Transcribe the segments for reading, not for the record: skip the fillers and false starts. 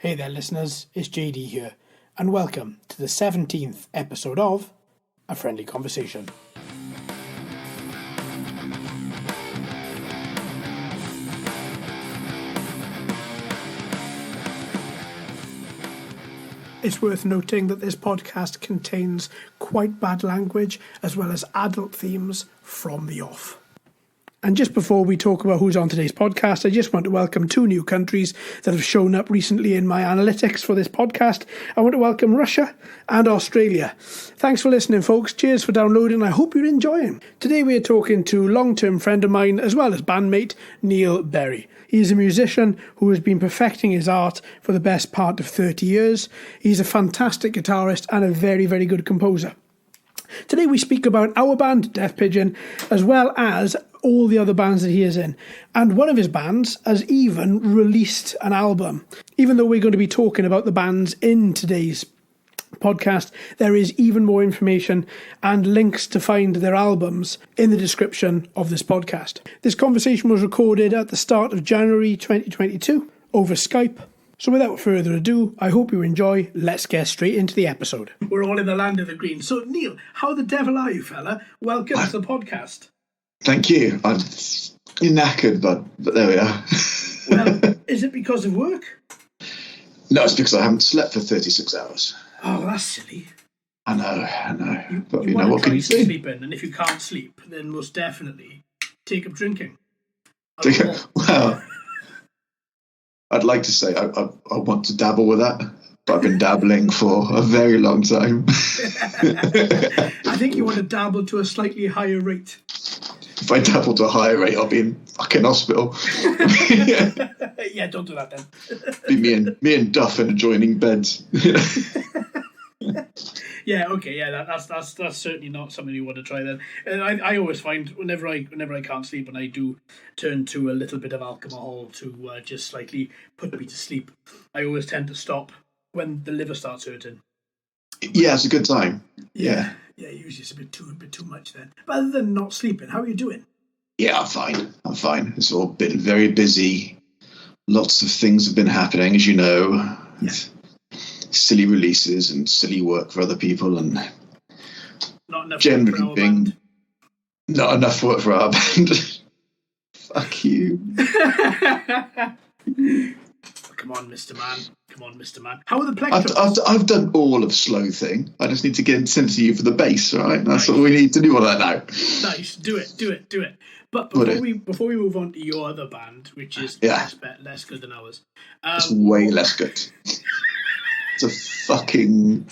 Hey there, listeners, it's JD here, and welcome to the 17th episode of A Friendly Conversation. It's worth noting that this podcast contains quite bad language as well as adult themes from the off. And just before we talk about who's on today's podcast, I just want to welcome two new countries that have shown up recently in my analytics for this podcast. I want to welcome Russia and Australia. Thanks for listening, folks. Cheers for downloading. I hope you're enjoying. Today we are talking to long-term friend of mine as well as bandmate Neil Berry. He's a musician who has been perfecting his art for the best part of 30 years. He's a fantastic guitarist and a very, very good composer. Today we speak about our band, Death Pigeon, as well as all the other bands that he is in. And one of his bands has even released an album. Even though we're going to be talking about the bands in today's podcast, there is even more information and links to find their albums in the description of this podcast. This conversation was recorded at the start of January 2022 over Skype. So without further ado, I hope you enjoy. Let's get straight into the episode. We're all in the land of the green. So Neil, how the devil are you, fella? Welcome to the podcast. Thank you. I'm knackered, but there we are. Well, is it because of work? No, it's because I haven't slept for 36 hours. Oh, that's silly. I know. But you know, what can you do? Sleeping, and if you can't sleep, then most definitely take up drinking. Well, I'd like to say I want to dabble with that, but I've been dabbling for a very long time. I think you want to dabble to a slightly higher rate. If I dabble to a higher rate, I'll be in fucking hospital. Yeah, don't do that then. Be me and Duff in adjoining beds. Yeah, okay, yeah, that's certainly not something you want to try then. I always find whenever I can't sleep, and I do turn to a little bit of alcohol to just slightly put me to sleep, I always tend to stop when the liver starts hurting. Yeah, it's a good time. Yeah, usually it's a bit too much then. But other than not sleeping, how are you doing? Yeah, I'm fine. It's all been very busy. Lots of things have been happening, as you know. Yeah. Silly releases and silly work for other people, and not enough generally work for our being band. Not enough work for our band. Fuck you. Come on, Mr. Man. How are the plectrums? I've done all of Slow Thing. I just need to get sent to you for the bass, right? That's all we need to do on that now. Nice. Do it. But before we move on to your other band, which is less good than ours. It's way less good. It's a fucking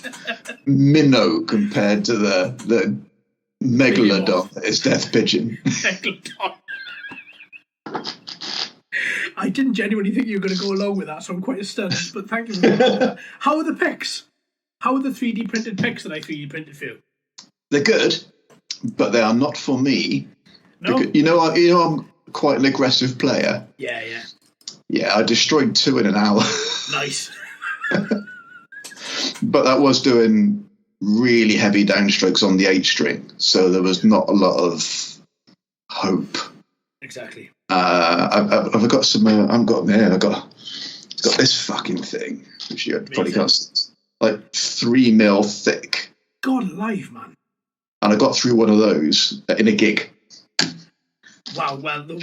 minnow compared to the megalodon that is Death Pigeon. Megalodon. I didn't genuinely think you were going to go along with that, so I'm quite stunned. But thank you for that. How are the pics? How are the 3D printed pics that I 3D printed for you? They're good, but they are not for me. No? Because, you know I'm quite an aggressive player. Yeah. Yeah, I destroyed 2 in an hour. Nice. But that was doing really heavy downstrokes on the 8 string, so there was not a lot of hope. Exactly. I've got some. I've got this fucking thing, which you probably can't see, like 3 mil thick. God alive, man! And I got through one of those in a gig. Wow. Well, what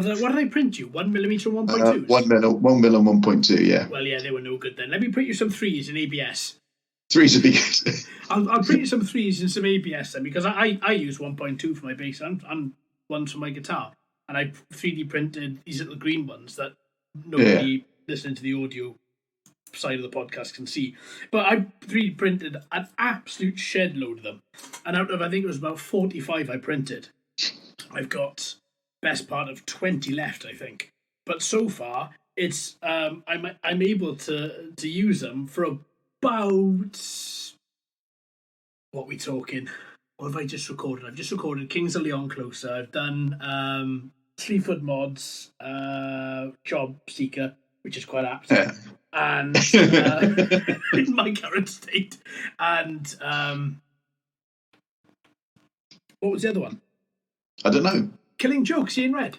did I print you? 1 millimeter and 1.2. 1 mil and 1.2. Yeah. Well, yeah, they were no good then. Let me print you some 3s in ABS. 3s would be good. I'll print you some 3s and some ABS then, because I use 1.2 for my bass and ones for my guitar. And I 3D printed these little green ones that nobody listening to the audio side of the podcast can see. But I 3D printed an absolute shed load of them. And out of, I think it was about 45 I printed, I've got best part of 20 left, I think. But so far, it's I'm able to use them for about, what are we talking? What have I just recorded? I've just recorded Kings of Leon Closer. I've done Sleaford Mods, Job Seeker, which is quite apt, and in my current state. And what was the other one? I don't know. Killing Joke, Seeing Red.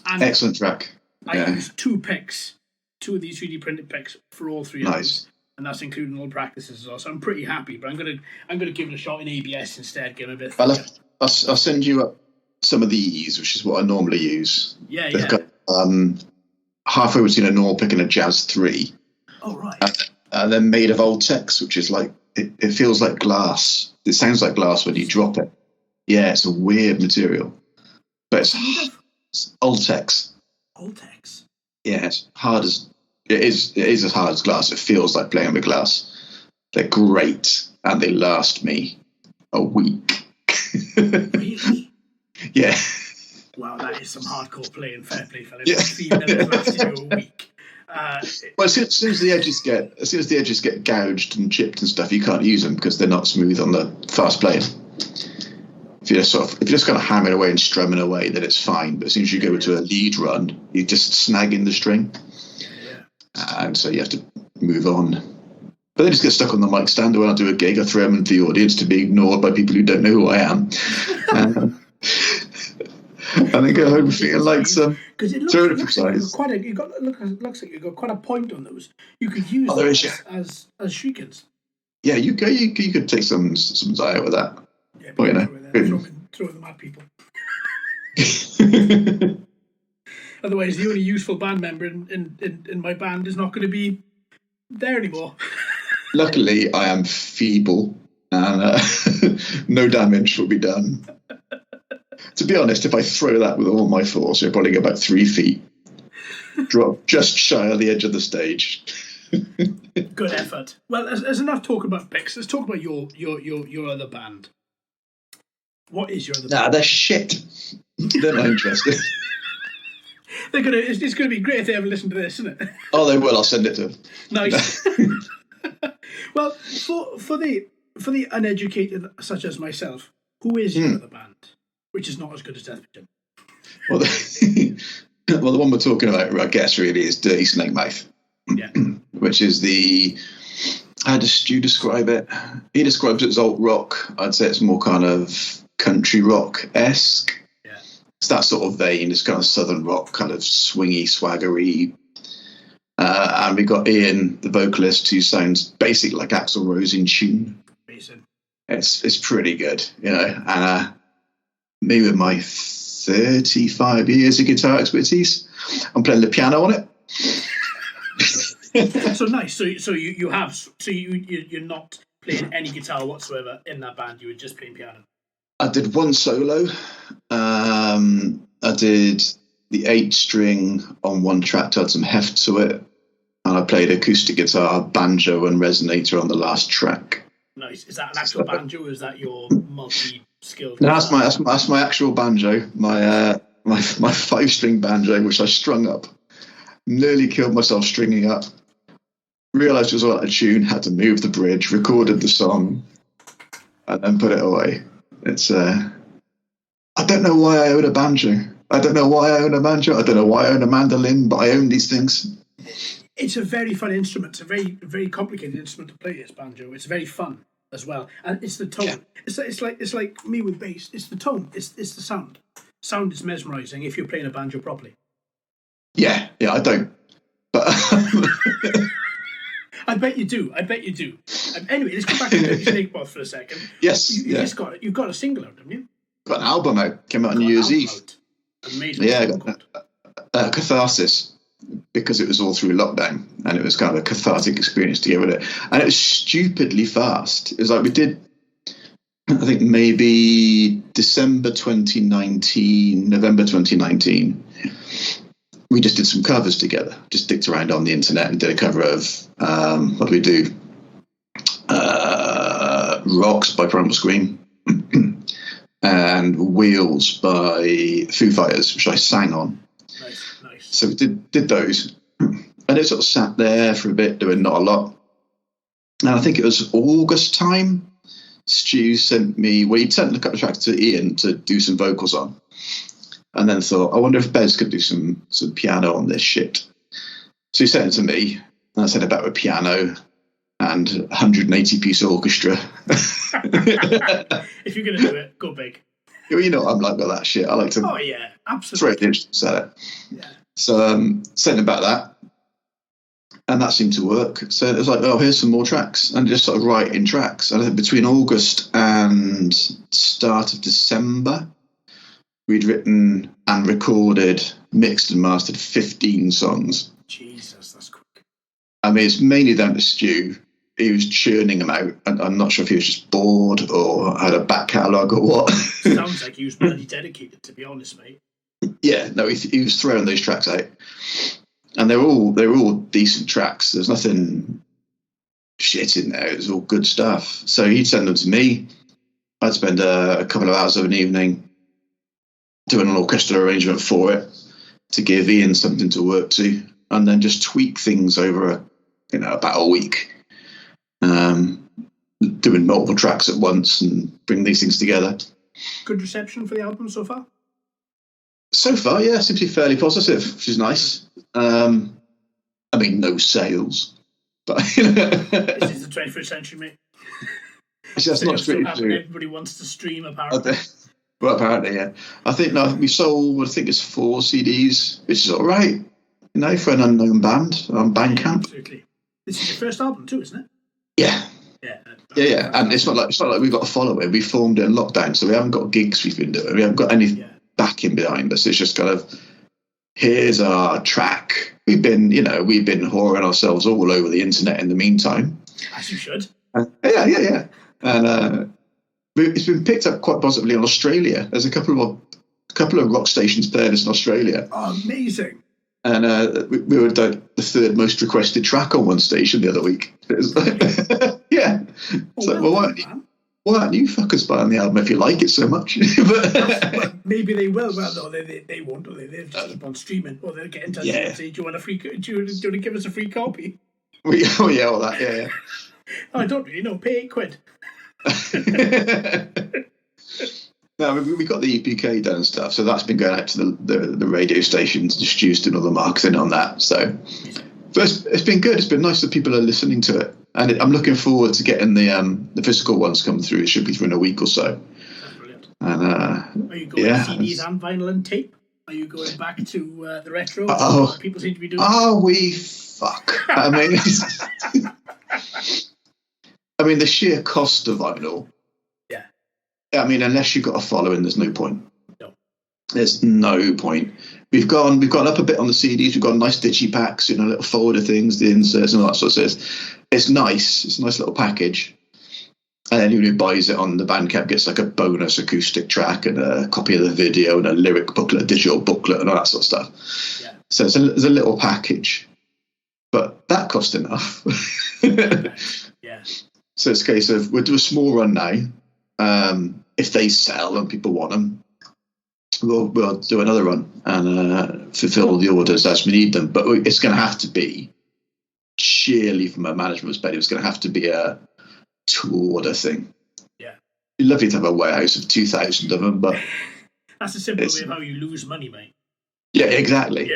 And excellent track. I used 2 picks 2 of these 3D printed picks for all 3 of Nice. them, and that's including all practices as well. So I'm pretty happy. But I'm gonna give it a shot in ABS instead. Give it a bit. I'll send you up some of these, which is what I normally use. Yeah, They've got halfway between a normal pick and a Jazz 3. Oh, right. And they're made of Ultex, which is like, it feels like glass. It sounds like glass when you drop it. Yeah, it's a weird material. But it's Ultex. Ultex. Yeah, it's hard as it is as hard as glass. It feels like playing with glass. They're great, and they last me a week. Really? Yeah. Wow, that is some hardcore playing. Fair play, fella. Yeah. Even if it lasted you a week. Well, as soon as the edges get gouged and chipped and stuff, you can't use them because they're not smooth on the fast playing. If you're just kind of hammering away and strumming away, then it's fine. But as soon as you go into a lead run, you just snag in the string, and so you have to move on. But they just get stuck on the mic stand. When I do a gig, I throw them into the audience to be ignored by people who don't know who I am. And they go home feeling like some throat exercise. Looks like you've got quite a point on those. You could use those as shriekers. Yeah, you could take some out with that. Yeah, well, throw them at people. Otherwise, the only useful band member in my band is not going to be there anymore. Luckily, I am feeble, and no damage will be done. To be honest, if I throw that with all my force, you'll probably go about 3 feet. Drop just shy of the edge of the stage. Good effort. Well, there's enough talk about picks. Let's talk about your other band. What is your other band? They're shit. They're not interested. It's going to be great if they ever listen to this, isn't it? Oh, they will. I'll send it to them. Nice. Well, for the uneducated such as myself, who is your other band? Which is not as good as Death Pigeon. Well, the one we're talking about, I guess, really is Dirty Snake Mouth. Yeah. Which is how does Stu describe it? He describes it as alt rock. I'd say it's more kind of country rock-esque. Yeah. It's that sort of vein. It's kind of southern rock, kind of swingy, swaggery. And we got Ian, the vocalist, who sounds basically like Axl Rose in tune. Amazing. It's pretty good, and me with my 35 years of guitar expertise, I'm playing the piano on it. So nice. So you're not playing any guitar whatsoever in that band. You were just playing piano. I did one solo. I did the 8-string on one track to add some heft to it, and I played acoustic guitar, banjo, and resonator on the last track. Nice. Is that an actual banjo, or is that your multi-skilled? No, that's my actual banjo. My 5-string banjo, which I strung up. Nearly killed myself stringing up. Realised it was all out of tune. Had to move the bridge. Recorded the song, and then put it away. It's I don't know why I own a banjo. I don't know why I own a banjo. I don't know why I own a mandolin, but I own these things. It's a very fun instrument. It's a very, very complicated instrument to play. It's banjo. It's very fun as well, and it's the tone. Yeah. It's like me with bass. It's the tone. It's the sound. Sound is mesmerising if you're playing a banjo properly. Yeah, I don't. But I bet you do. Anyway, let's go back to Dirty Snake Moth for a second. Yes. You've got a single out, haven't you? Got an album out. Came out on New Year's Eve. Amazing. Yeah, Catharsis, because it was all through lockdown, and it was kind of a cathartic experience to get with it. And it was stupidly fast. It was like we did, I think maybe November 2019. We just did some covers together. Just dicked around on the internet and did a cover of what do we do? Rocks by Primal Scream and Wheels by Foo Fighters, which I sang on. Nice. So we did those, and it sort of sat there for a bit, doing not a lot. And I think it was August time. Stu sent me. Well, he'd sent a couple of tracks to Ian to do some vocals on. And then thought, I wonder if Bez could do some piano on this shit. So he sent it to me, and I sent it back with piano and 180-piece orchestra. If you're going to do it, go big. You know what I'm like with that shit. I like to absolutely. throw the instruments at it. Yeah. So sent him back that. And that seemed to work. So it was like, oh, here's some more tracks. And just sort of writing tracks. And I think between August and start of December, we'd written and recorded, mixed and mastered 15 songs. Jesus, that's quick. I mean, it's mainly down to Stu. He was churning them out. And I'm not sure if he was just bored or had a back catalogue or what. Sounds like he was bloody dedicated, to be honest, mate. Yeah, no, he was throwing those tracks out. And they're all decent tracks. There's nothing shit in there. It's all good stuff. So he'd send them to me. I'd spend a couple of hours of an evening doing an orchestral arrangement for it to give Ian something to work to, and then just tweak things over about a week, doing multiple tracks at once and bring these things together. Good reception for the album so far? So far, yeah, seems to be fairly positive, which is nice. I mean, no sales, but This is the 21st century, mate. That's not true. Everybody wants to stream, apparently. Well, apparently, yeah. I think we sold, I think it's 4 CDs, which is all right, for an unknown band on Bandcamp. Yeah, absolutely. This is your first album too, isn't it? Yeah. Yeah. And it's not like we've got a following. We formed it in lockdown, so we haven't got gigs we've been doing. We haven't got any backing behind us. It's just kind of, here's our track. We've been whoring ourselves all over the internet in the meantime. As you should. Yeah. And it's been picked up quite positively in Australia. There's a couple of rock stations playing us in Australia. Oh, amazing! And we were the third most requested track on one station the other week. It was like, yeah. Why aren't you fuckers buying the album if you like it so much? Well, maybe they will. Well, no, they won't. They'll just keep on streaming, or they'll get in touch and say, "Do you want a free? Do you want to give us a free copy?" All that. Yeah. I don't really know. Pay £8. No, we got the EPK done and stuff, so that's been going out to the radio stations. Stu's doing all the marketing on that. So it's been good. It's been nice that people are listening to it, and I'm looking forward to getting the physical ones come through. It should be through in a week or so. That's brilliant. And are you going CDs and vinyl and tape? Are you going back to the retro? People seem to be doing. Oh, we fuck. I mean, the sheer cost of vinyl. Yeah. I mean, unless you've got a following, there's no point. No. There's no point. We've gone up a bit on the CDs. We've got nice digipacks, little folder things, the inserts and all that sort of stuff. It's nice. It's a nice little package. And anyone who buys it on the Bandcamp gets like a bonus acoustic track and a copy of the video and a lyric booklet, a digital booklet and all that sort of stuff. Yeah. So it's a little package. But that cost enough. Yeah. So it's a case of, we'll do a small run now. If they sell and people want them, we'll do another run and fulfill the orders as we need them. But it's going to have to be, sheerly from a management perspective, it's going to have to be a to-order thing. Yeah. It'd be lovely to have a warehouse of 2,000 of them, but... That's a simple way of how you lose money, mate. Yeah, exactly.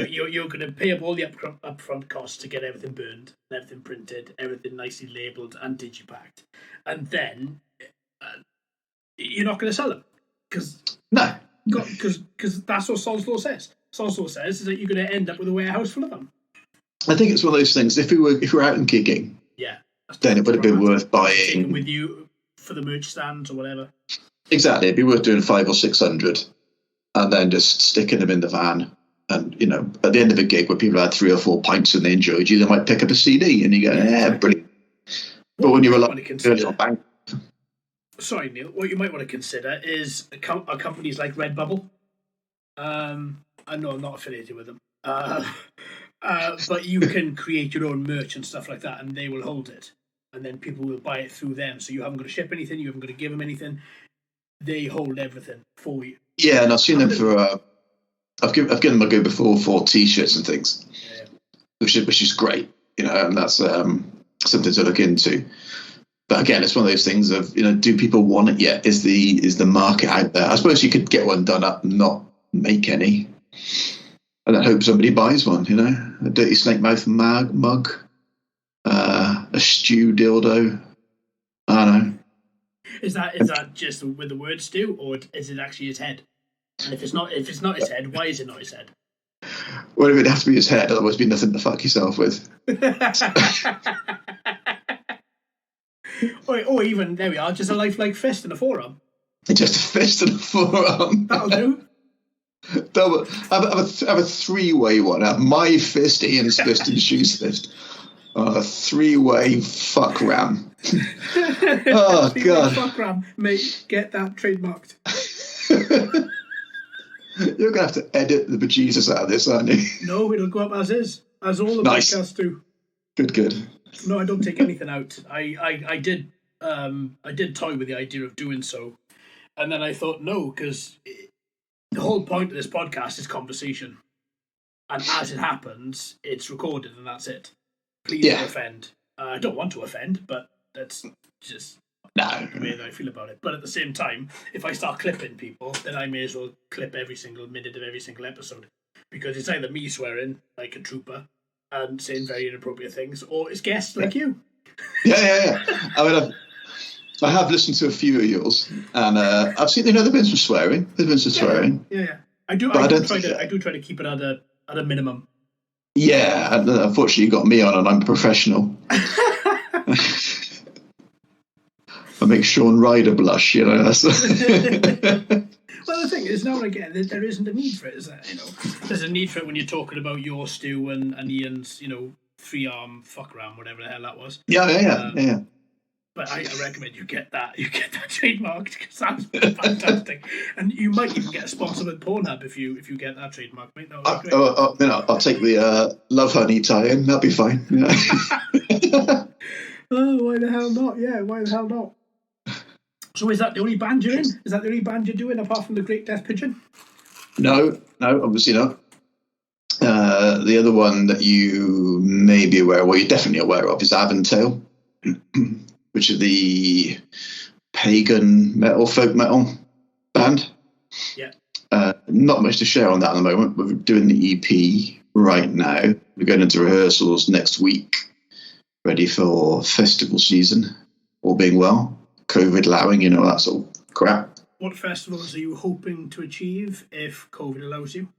You're going to pay up all the upfront costs to get everything burned, everything printed, everything nicely labelled and digipacked. And then you're not going to sell them. No. Because that's what Sol's Law says. Sol's Law says is that you're going to end up with a warehouse full of them. I think it's one of those things, if we were out and gigging, then it would have been worth buying. Taking with you for the merch stands or whatever. Exactly. It'd be worth doing 500 or 600 and then just sticking them in the van. And, at the end of a gig where people had 3 or 4 pints and they enjoyed you, they might pick up a CD and you go, brilliant. But when you were like, sorry, Neil, what you might want to consider is are companies like Redbubble. I know I'm not affiliated with them. But you can create your own merch and stuff like that, and they will hold it. And then people will buy it through them. So you haven't got to ship anything, you haven't got to give them anything. They hold everything for you. Yeah, and I've seen them for... I've given them a go before for T-shirts and things, which is great, and that's something to look into. But again, it's one of those things of, do people want it yet? Is the market out there? I suppose you could get one done up and not make any, and then hope somebody buys one. A dirty snake mouth mug, a stew dildo. I don't know. Is that just with the word stew, or is it actually his head? And if it's not his head, why is it not his head? Well, it'd have to be his head, otherwise there'd be nothing to fuck yourself with. Or even, there we are, just a lifelike fist and a forearm. Just a fist and a forearm. That'll do. Have a three-way one. Have my fist, Ian's fist, and Stu's fist. A three-way fuck ram. Oh, God. Fuck ram. Mate, get that trademarked. You're going to have to edit the bejesus out of this, aren't you? No, it'll go up as is. As all the podcasts do. Good. No, I don't take anything out. I did toy with the idea of doing so. And then I thought, no, because the whole point of this podcast is conversation. And as it happens, it's recorded and that's it. Please don't offend. I don't want to offend, but that's just the way that I feel about it. But at the same time, if I start clipping people, then I may as well clip every single minute of every single episode. Because it's either me swearing like a trooper and saying very inappropriate things, or it's guests like you. Yeah. I mean, I have listened to a few of yours, and I've seen there's been some swearing. There's been some swearing. Yeah. I do try to keep it at a minimum. Yeah, and unfortunately, you got me on, and I'm a professional. I make Sean Ryder blush, you know. That's Well, the thing is, now and again, there isn't a need for it, is there? You know, there's a need for it when you're talking about your Stu and Ian's, you know, 3-arm fuck ram, whatever the hell that was. Yeah. But I recommend you get that trademarked, because that's fantastic. And you might even get a sponsor with Pornhub if you get that trademark, mate. No, I'll take the Love Honey tie-in. That'll be fine. Yeah. Oh, why the hell not? Yeah, why the hell not? So is that the only band you're in? Is that the only band you're doing apart from the Great Death Pigeon? No, obviously not. The other one that you may be aware of, well, you're definitely aware of, is Aventail, which is the pagan metal, folk metal band. Yeah. Not much to share on that at the moment. We're doing the EP right now. We're going into rehearsals next week, ready for festival season, all being well. COVID allowing, you know, that sort of crap. What festivals are you hoping to achieve if COVID allows you?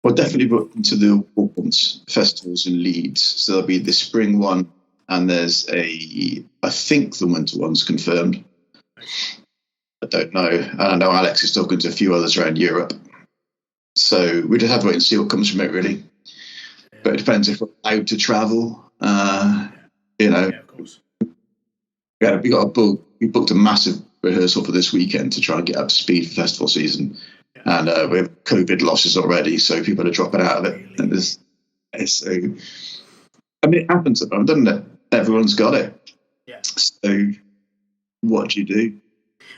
Well, definitely booked into the Auckland festivals in Leeds. So there'll be the spring one, and there's I think the winter one's confirmed. I don't know. And I know Alex is talking to a few others around Europe. So we just have to wait and see what comes from it, really. Yeah. But it depends if we're allowed to travel. You know. Yeah, of course. We booked a massive rehearsal for this weekend to try and get up to speed for festival season. Yeah. And we have COVID losses already, so people are dropping out of it. Really? And it happens at the moment, doesn't it? Everyone's got it. Yeah. So what do you do?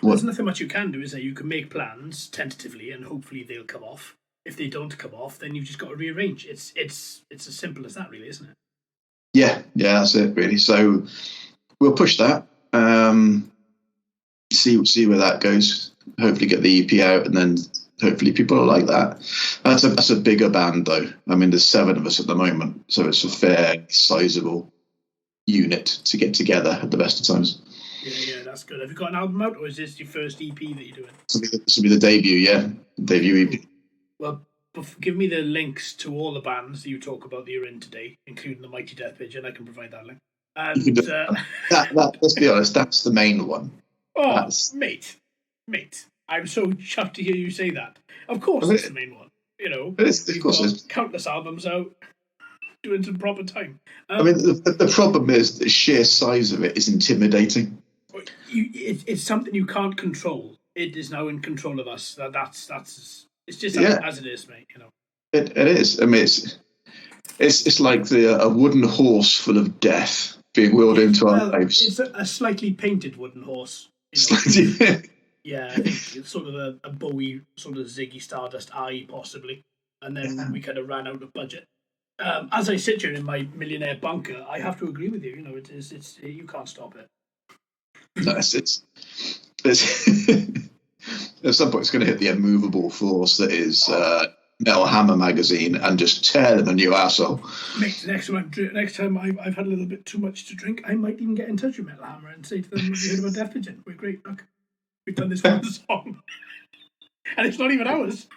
There's nothing much you can do, is there? You can make plans tentatively, and hopefully they'll come off. If they don't come off, then you've just got to rearrange. It's as simple as that, really, isn't it? Yeah, that's it, really. So we'll push that. See where that goes. Hopefully get the EP out, and then hopefully people will like that. That's a bigger band, though. I mean, there's 7 of us at the moment, so it's a fair, sizable unit to get together at the best of times. Yeah, that's good. Have you got an album out, or is this your first EP that you're doing? This will be the debut, yeah. Debut EP. Well, give me the links to all the bands that you talk about that you're in today, including the Mighty Death Pigeon. I can provide that link. And let's be honest, that's the main one. Oh, mate, I'm so chuffed to hear you say that. Of course, it's the main one. You know, of course, got countless albums out, doing some proper time. I mean, the problem is the sheer size of it is intimidating. It's something you can't control. It is now in control of us. That's it's just as it is, mate. You know, it is. I mean, it's like a wooden horse full of death being wheeled into our lives. It's a slightly painted wooden horse. Yeah, I think it's sort of a Bowie, sort of Ziggy Stardust eye, possibly. And then we kind of ran out of budget. As I sit here in my millionaire bunker, I have to agree with you. You know, it's you can't stop it. No, it's at some point it's going to hit the immovable force that is Metal Hammer magazine and just tear them a new arsehole. Mate, next time I've had a little bit too much to drink, I might even get in touch with Metal Hammer and say to them, "Have you heard about Death Pigeon? We're great. Look, we've done this one song, and it's not even ours."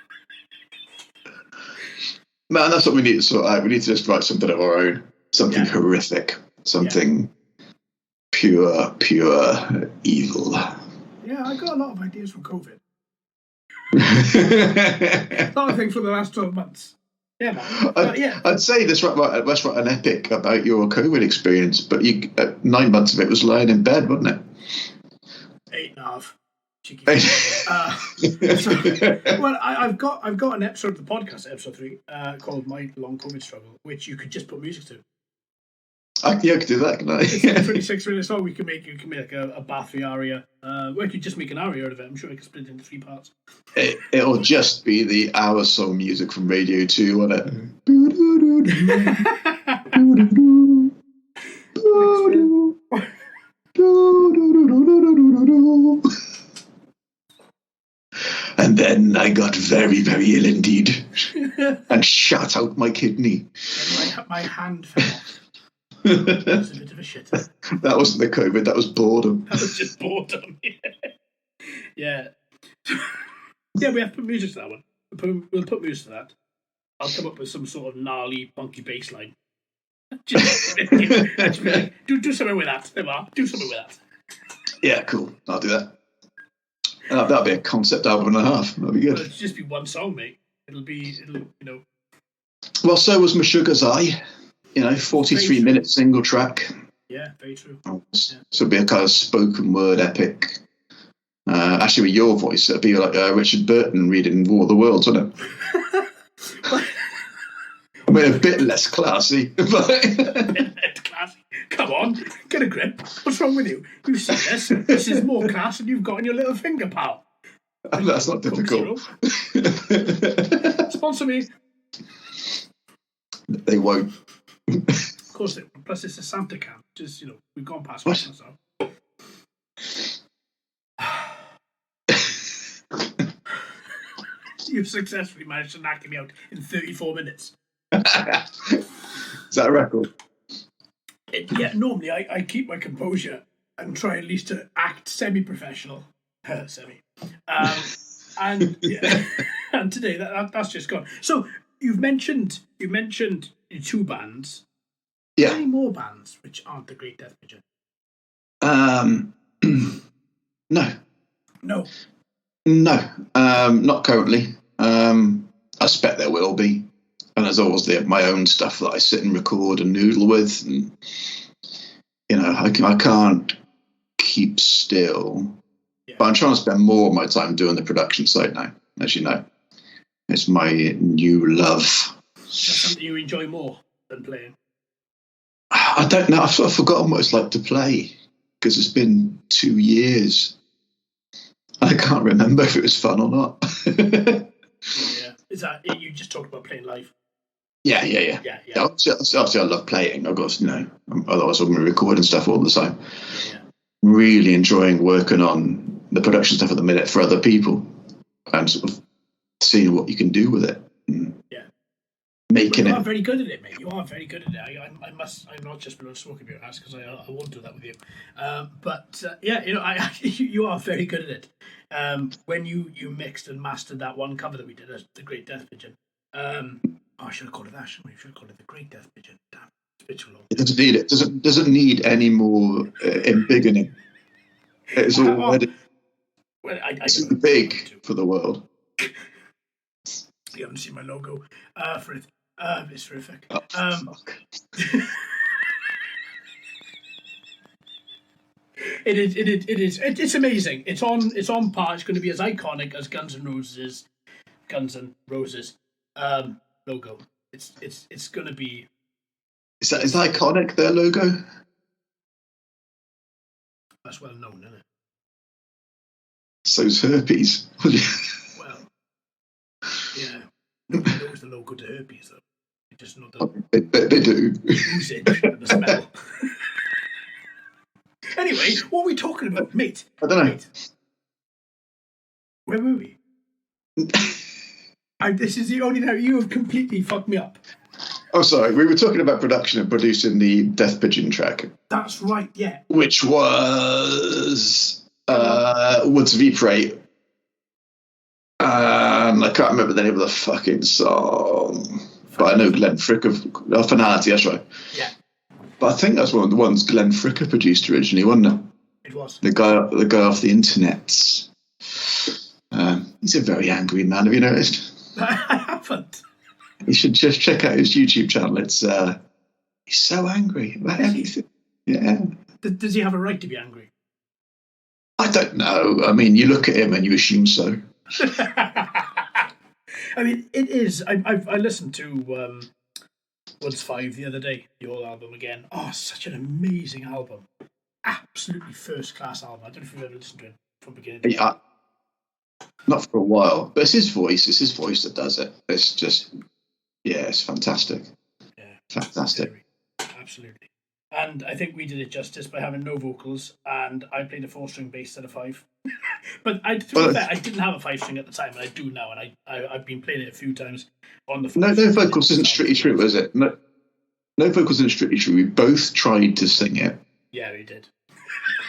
Man, that's what we need to sort out. We need to just write something of our own. Something horrific. Something pure evil. Yeah, I got a lot of ideas from COVID. A lot of things for the last 12 months. Yeah, man. I'd say let's write an epic about your COVID experience, but 9 months of it was lying in bed, wasn't it? 8.5. Cheeky. Well, I've got an episode of the podcast, episode 3, called "My Long COVID Struggle," which you could just put music to. I could do that, can I? It's a 26-minute song. You can make like a Bathory aria. We could just make an aria out of it. I'm sure I could split it into 3 parts. It'll just be the hour song music from Radio 2, won't it? And then I got very, very ill indeed, and shut out my kidney. And my hand fell off. That was a bit of a shitter. That wasn't the COVID, that was boredom. That was just boredom. Yeah. Yeah, we have to put music to that one. We'll put music to that. I'll come up with some sort of gnarly, funky bass line. Just be like, do something with that. Do something with that. Yeah, cool. I'll do that. That'll be a concept album and a half. That'll be good. It'll just be one song, mate. It'll Well, so was My Sugar's Eye. 43 minute single track. Yeah, very true. So it'll be a kind of spoken word epic. Actually, with your voice, it'd be like Richard Burton reading War of the Worlds, wouldn't it? I mean, a bit less classy. A bit less classy. Come on, get a grip. What's wrong with you? You see this? This is more class than you've got in your little finger, pal. That's not difficult. Sponsor me. They won't. Of course, plus it's a Santa camp. Just, we've gone past Christmas now. You've successfully managed to knock me out in 34 minutes. Is that a record? Normally I keep my composure and try at least to act semi-professional. Semi. And today that's just gone. So you've mentioned your 2 bands. Yeah. Any more bands which aren't the Great Death Pigeon? No. No. No. Not currently. I expect there will be. And there's always my own stuff that I sit and record and noodle with. And, I can't keep still. Yeah. But I'm trying to spend more of my time doing the production side now, as you know. It's my new love. Is that something you enjoy more than playing? I don't know. I've sort of forgotten what it's like to play because it's been 2 years. I can't remember if it was fun or not. Yeah. Is that you just talked about playing live? Yeah. Obviously, I love playing. Of course, otherwise I'm recording stuff all the time. Yeah. Really enjoying working on the production stuff at the minute for other people and sort of seeing what you can do with it. Yeah. Making it. You are very good at it, mate. You are very good at it. I'm not just blowing smoke up your ass because I won't do that with you. You are very good at it. When you mixed and mastered that one cover that we did, The Great Death Pigeon. I should have called it that, shouldn't we? We should have called it The Great Death Pigeon. Damn, it's a bit too long. It doesn't need it. Doesn't need any more embiggening. It's already it's big for the world. You haven't seen my logo for it. It's terrific. Fuck. It is. It's amazing. It's on par. It's going to be as iconic as Guns N' Roses logo. It's going to be. Is that iconic? Their logo. That's well known, isn't it? So's herpes. Well, yeah. Nobody knows the logo to herpes though. They just know they do. Usage and the smell. Anyway, what are we talking about, mate? I don't know. Mate. Where were we? This is the only time you have completely fucked me up. Oh, sorry. We were talking about production and producing the Death Pigeon track. That's right, yeah. Which was Woods of Ypres. I can't remember the name of the fucking song. But I know Glenn Fricker, Finality, that's right. Yeah. But I think that's one of the ones Glenn Fricker produced originally, wasn't it? It was. The guy off the internet. He's a very angry man. Have you noticed? I haven't. You should just check out his YouTube channel. It's he's so angry about everything. Yeah. Does he have a right to be angry? I don't know. I mean, you look at him and you assume so. I mean, it is. I listened to Woods 5 the other day, the old album again. Oh, such an amazing album. Absolutely first-class album. I don't know if you've ever listened to it from beginning to end. Not for a while, but it's his voice. It's his voice that does it. It's just, it's fantastic. Yeah, fantastic. Absolutely. And I think we did it justice by having no vocals, and I played a 4-string bass instead of 5. But I didn't have a 5-string at the time, and I do now, and I've been playing it a few times on the 4-string. No vocals isn't strictly true, is it? No vocals isn't strictly true. We both tried to sing it. Yeah, we did.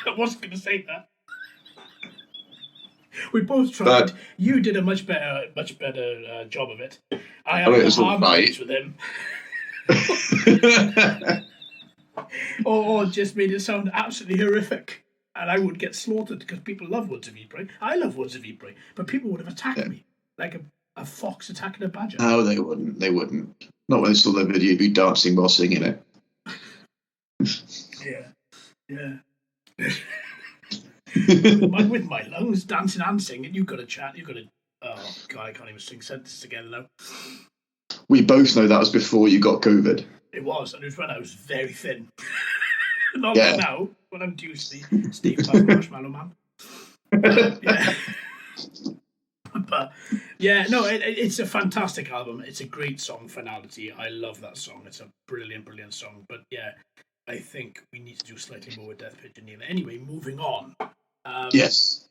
I wasn't going to say that. We both tried. You did a much better job of it. I had a harmonies with him. or just made it sound absolutely horrific. And I would get slaughtered because people love Woods of Ypres. I love Woods of Ypres. But people would have attacked me like a fox attacking a badger. No, they wouldn't. They wouldn't. Not when they saw the video of you dancing while singing it. Yeah. With my lungs dancing and singing, you've got to chat. You've got to. Oh God, I can't even sing sentences together now. We both know that was before you got COVID. It was, and it was when I was very thin. Not like now, when I'm due Steve Marshmallow Man. But it's a fantastic album. It's a great song, Finality. I love that song. It's a brilliant song. But I think we need to do slightly more with Death Pigeon Neil. Anyway, moving on. Yes.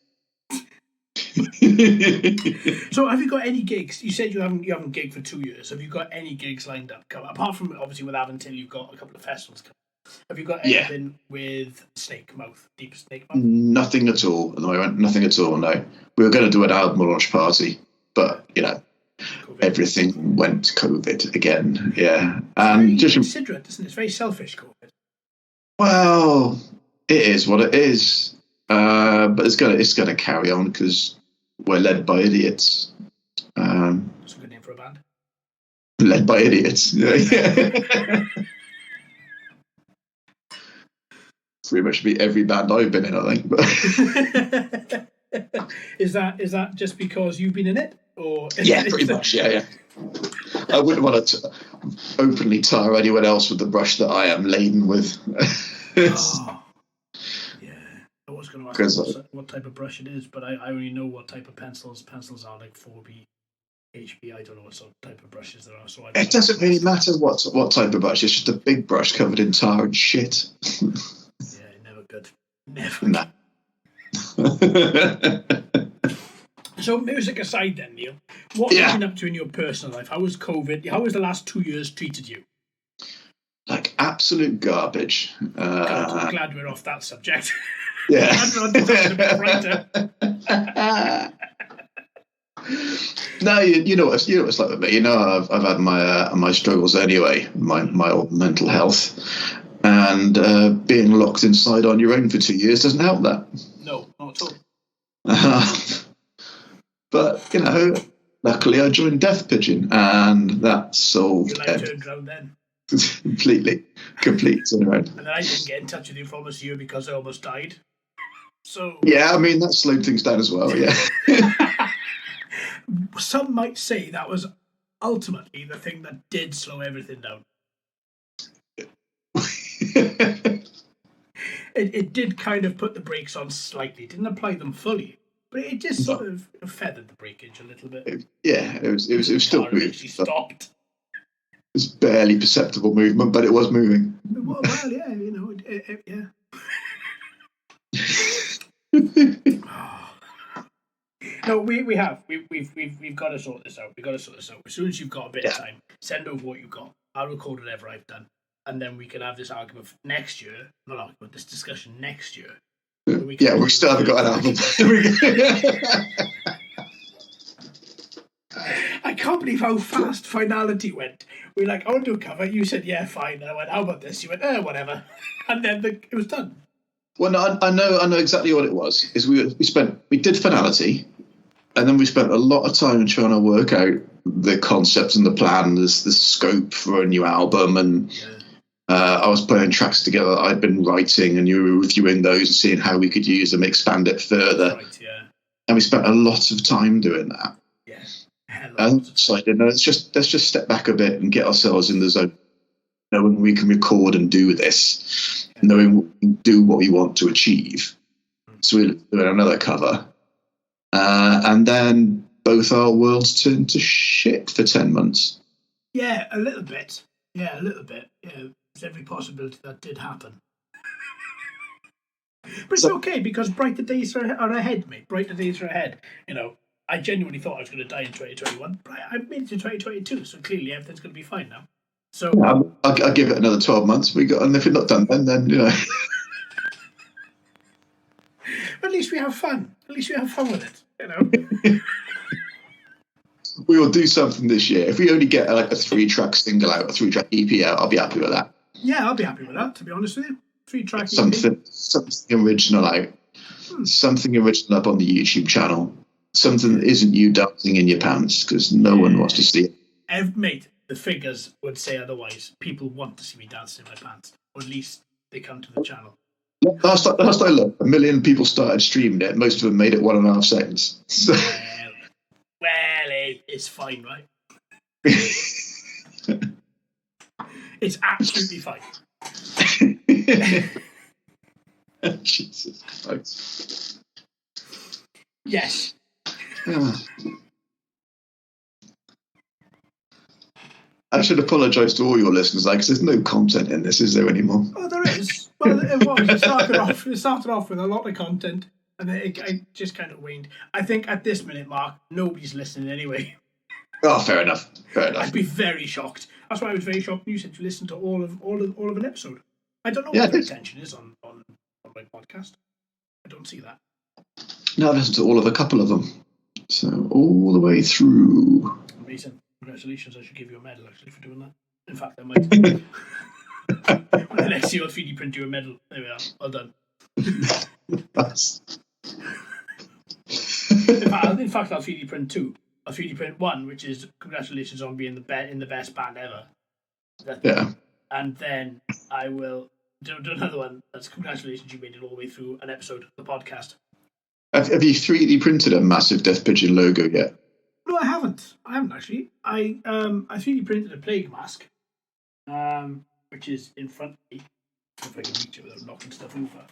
So, have you got any gigs? You said you haven't gigged for 2 years. Have you got any gigs lined up? Apart from obviously with Avontil, you've got a couple of festivals coming. Have you got anything with Snake Mouth, Deep Snake Mouth? Nothing at all at the moment. Nothing at all. No, we were going to do an album launch party, but COVID. Everything went COVID again. Yeah, it's very considerate, isn't it? It's very selfish, COVID. Well, it is what it is, but it's gonna carry on because we're led by idiots. That's a good name for a band. Led by idiots. Yeah. Pretty much be every band I've been in, I think. But is that just because you've been in it, or pretty much. Yeah. I wouldn't want to openly tar anyone else with the brush that I am laden with. I was going to ask what type of brush it is, but I only know what type of pencils. Pencils are like 4B, HB. I don't know what sort of type of brushes there are. So it doesn't really matter what type of brush. It's just a big brush covered in tar and shit. Never good. Never. So music aside then, Neil, what have you been up to in your personal life? How was COVID? How has the last 2 years treated you? Like absolute garbage. I'm glad we're off that subject. Yeah. No, you know what it's like with me. You know, I've had my struggles anyway, my old mental health, and being locked inside on your own for 2 years doesn't help that. No, not at all. But luckily I joined Death Pigeon, and that solved your life turned around then. Complete turnaround. And then I didn't get in touch with you for almost a year because I almost died. So I mean that slowed things down as well. Yeah. Some might say that was ultimately the thing that did slow everything down. It did kind of put the brakes on slightly. It didn't apply them fully, but it just sort of feathered the breakage a little bit. It was still moving. Actually stopped. It was barely perceptible movement, but it was moving. Well, yeah. No, we've got to sort this out. We've got to sort this out. As soon as you've got a bit of time, send over what you've got. I'll record whatever I've done, and then we can have this argument next year. Not argument, this discussion next year. We still haven't got an album. can't believe how fast finality went. We were like, I want to do a cover. You said, yeah, fine. And I went, how about this? You went, whatever. And then it was done. Well, no, I know exactly what it was. Is we did finality, and then we spent a lot of time trying to work out the concept and the plan, the scope for a new album, and I was putting tracks together that I'd been writing, and you were reviewing those and seeing how we could use them, expand it further. Right, yeah. And we spent a lot of time doing that. Yes. And decided, no, let's just step back a bit and get ourselves in the zone, knowing we can record and do this, knowing we can do what we want to achieve. So we're doing another cover. And then both our worlds turned to shit for 10 months. Yeah, a little bit. Yeah, there's every possibility that did happen. But it's okay, because brighter days are ahead, mate. Brighter days are ahead. I genuinely thought I was going to die in 2021, but I made it to 2022, so clearly everything's going to be fine now. So I'll give it another 12 months. And if you're not done then But at least we have fun. At least we have fun with it, We will do something this year. If we only get like a 3-track single out, a 3-track EP out, I'll be happy with that. Yeah, I'll be happy with that, to be honest with you. 3-track something original out. Something original up on the YouTube channel. Something that isn't you dancing in your pants, because no one wants to see it. Mate, the figures would say otherwise. People want to see me dancing in my pants, or at least they come to the channel. Last I looked, 1 million people started streaming it. Most of them made it 1.5 seconds. So. Well, it's fine, right? It's absolutely fine. Jesus Christ. Yes. I should apologise to all your listeners, because there's no content in this, is there, anymore? Oh, there is. Well, it was. It started off with a lot of content, and then it just kind of waned. I think at this minute, Mark, nobody's listening anyway. Oh, fair enough. I'd be very shocked. That's why I was very shocked when you said you listened to all of an episode. I don't know what the retention is on my podcast. I don't see that. No, I've listened to all of a couple of them. So, all the way through. Amazing. Congratulations. I should give you a medal, actually, for doing that. In fact, I might. When the next year I'll 3D print you a medal. There we are. Well done. In fact, I'll 3D print 2. I'll 3D print 1, which is congratulations on being in the best band ever. Yeah. And then I will do another one. That's congratulations, you made it all the way through an episode of the podcast. Have you 3D printed a massive Death Pigeon logo yet? No, I haven't actually. I 3D printed a plague mask, which is in front of me. If I can reach it without knocking stuff over.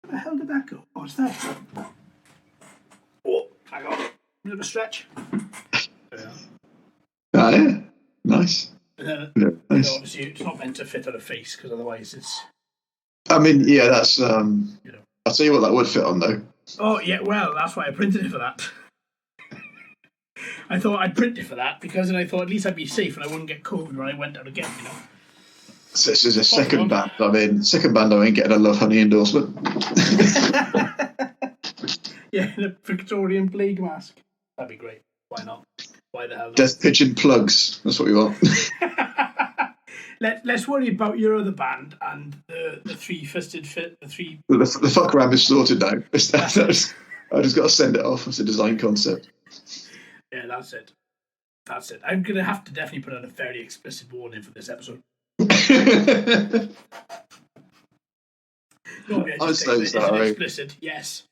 Where the hell did that go? Oh, it's that. Oh, hang on. A bit of a stretch. There we are. Yeah. Nice. Nice. Obviously, it's not meant to fit on a face, because otherwise it's... I mean, yeah, that's... I'll tell you what that would fit on, though. Oh, yeah, well, that's why I printed it for that. I thought I'd print it for that, because then I thought at least I'd be safe and I wouldn't get COVID when I went out again, So this is a second band I'm in getting a Love Honey endorsement. Yeah, the Victorian plague mask. That'd be great. Why not? Why the hell not? Death Pigeon plugs. That's what we want. Let's worry about your other band and the three-fisted fit. The fuck around is sorted now. I just got to send it off as a design concept. Yeah, that's it. I'm going to have to definitely put on a very explicit warning for this episode. Normally I just say it's explicit, yes.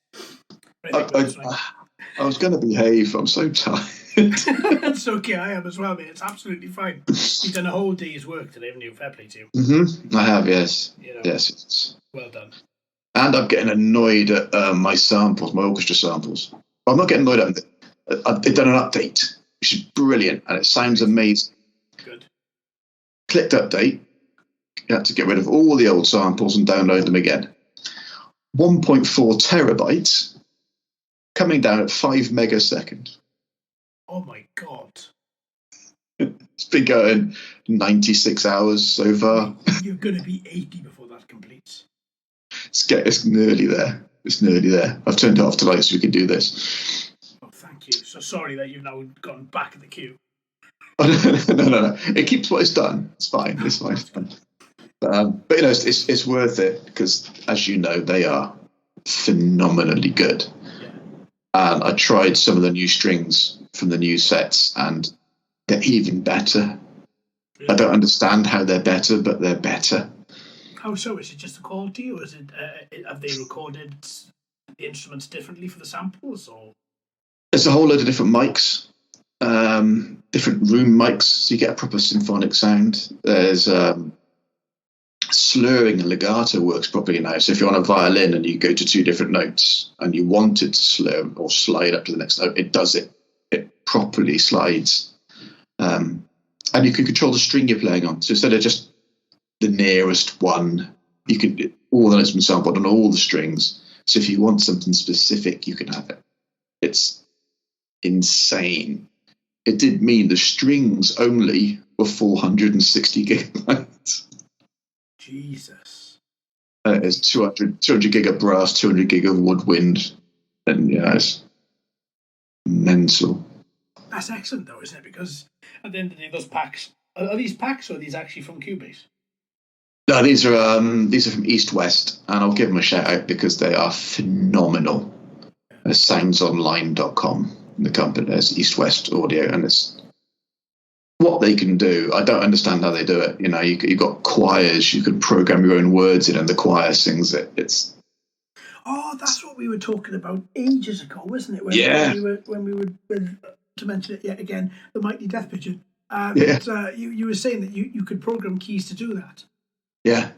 I was going to behave. I'm so tired. That's okay, I am as well, mate. It's absolutely fine. You've done a whole day's work today, haven't you? Fair play to you. Mm-hmm. I have, yes. Yes. Well done. And I'm getting annoyed at my samples, my orchestra samples. I'm not getting annoyed at them. They've done an update, which is brilliant, and it sounds amazing. Good. Clicked update. You had to get rid of all the old samples and download them again. 1.4 terabytes, coming down at 5 megasecond. Oh my god. It's been going 96 hours so far. You're going to be 80 before that completes. It's nearly there. it's nearly there. I've turned it off tonight so we can do this. Oh, thank you. So sorry that you've now gone back in the queue. Oh, no. It keeps what it's done. It's fine. It's fine. But you know, it's worth it because, as you know, they are phenomenally good. Yeah. And I tried some of the new strings from the new sets, and they're even better. Yeah. I don't understand how they're better, but they're better. How so? Is it just the quality, or is it? Have they recorded the instruments differently for the samples, or? There's a whole load of different mics, different room mics, so you get a proper symphonic sound. There's slurring and legato works properly now. So if you're on a violin and you go to two different notes and you want it to slur or slide up to the next note, it does it. It properly slides. And you can control the string you're playing on. So instead of just the nearest one, you can all the notes been sampled on all the strings. So if you want something specific, you can have it. It's insane. It did mean the strings only were 460 gigabytes. Jesus. It's 200 gig of brass, 200 gig of woodwind, and yeah, it's mental. That's excellent, though, isn't it? Because at the end of the day, those packs are these packs, or are these actually from Cubase? No, these are from East West, and I'll give them a shout out because they are phenomenal. Soundsonline.com. The company is East West Audio, and it's what they can do. I don't understand how they do it. You know, you've got choirs. You can program your own words in, and the choir sings it. It's. Oh, that's what we were talking about ages ago, wasn't it? When we were with, to mention it yet again, the Mighty Death Pigeon. You were saying that you could program keys to do that. Yeah,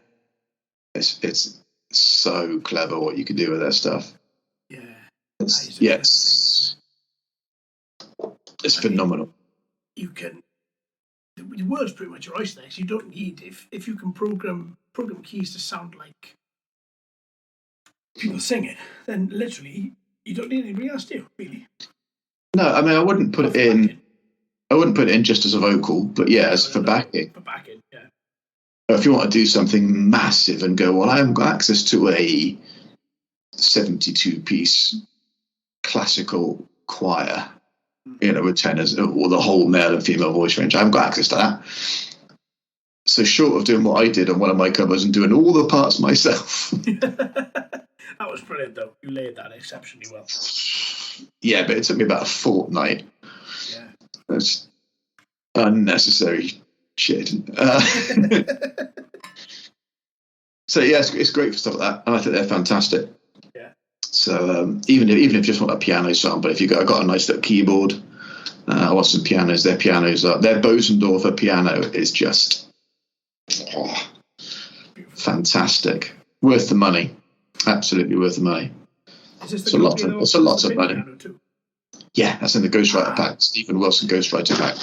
it's so clever what you can do with that stuff. Yeah, it's phenomenal. You can. The word's pretty much right there. You don't need if you can program keys to sound like people sing it, then literally you don't need anybody else, do you? Really? No, I mean I wouldn't put it in. Backing. I wouldn't put it in just as a vocal, but yeah, as for backing. For backing, yeah. If you want to do something massive and go, well, I've got access to a 72-piece classical choir, you know, with tenors or the whole male and female voice range. I haven't got access to that. So short of doing what I did on one of my covers and doing all the parts myself. That was brilliant, though. You laid that exceptionally well. Yeah, but it took me about a fortnight. Yeah. That's unnecessary shit. So yeah, it's great for stuff like that, and I think they're fantastic. Yeah. So even if you just want a piano sound, but if I got a nice little keyboard, I want some pianos. Their Bosendorfer piano is just fantastic, worth the money, absolutely worth the money. It's a lot of money. Yeah, that's in the Ghostwriter pack, Stephen Wilson Ghostwriter pack.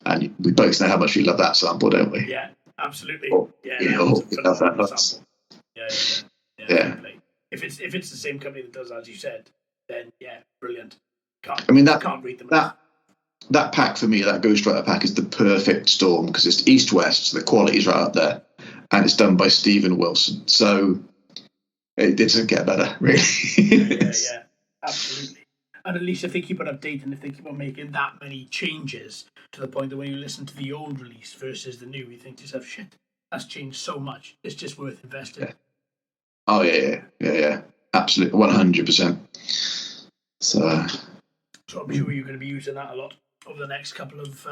And we both know how much we love that sample, don't we? Yeah, absolutely. Yeah. If it's the same company that does, as you said, then yeah, brilliant. Can't read them. That pack for me, that Ghostwriter pack, is the perfect storm because it's East West, so the quality's right up there, and it's done by Stephen Wilson. So it doesn't get better, really. yeah, absolutely. And at least if they keep on updating, if they keep on making that many changes to the point that when you listen to the old release versus the new, you think to yourself, shit, that's changed so much. It's just worth investing. Yeah. Oh, yeah. Absolutely, 100%. So I'm sure you're going to be using that a lot over the next couple of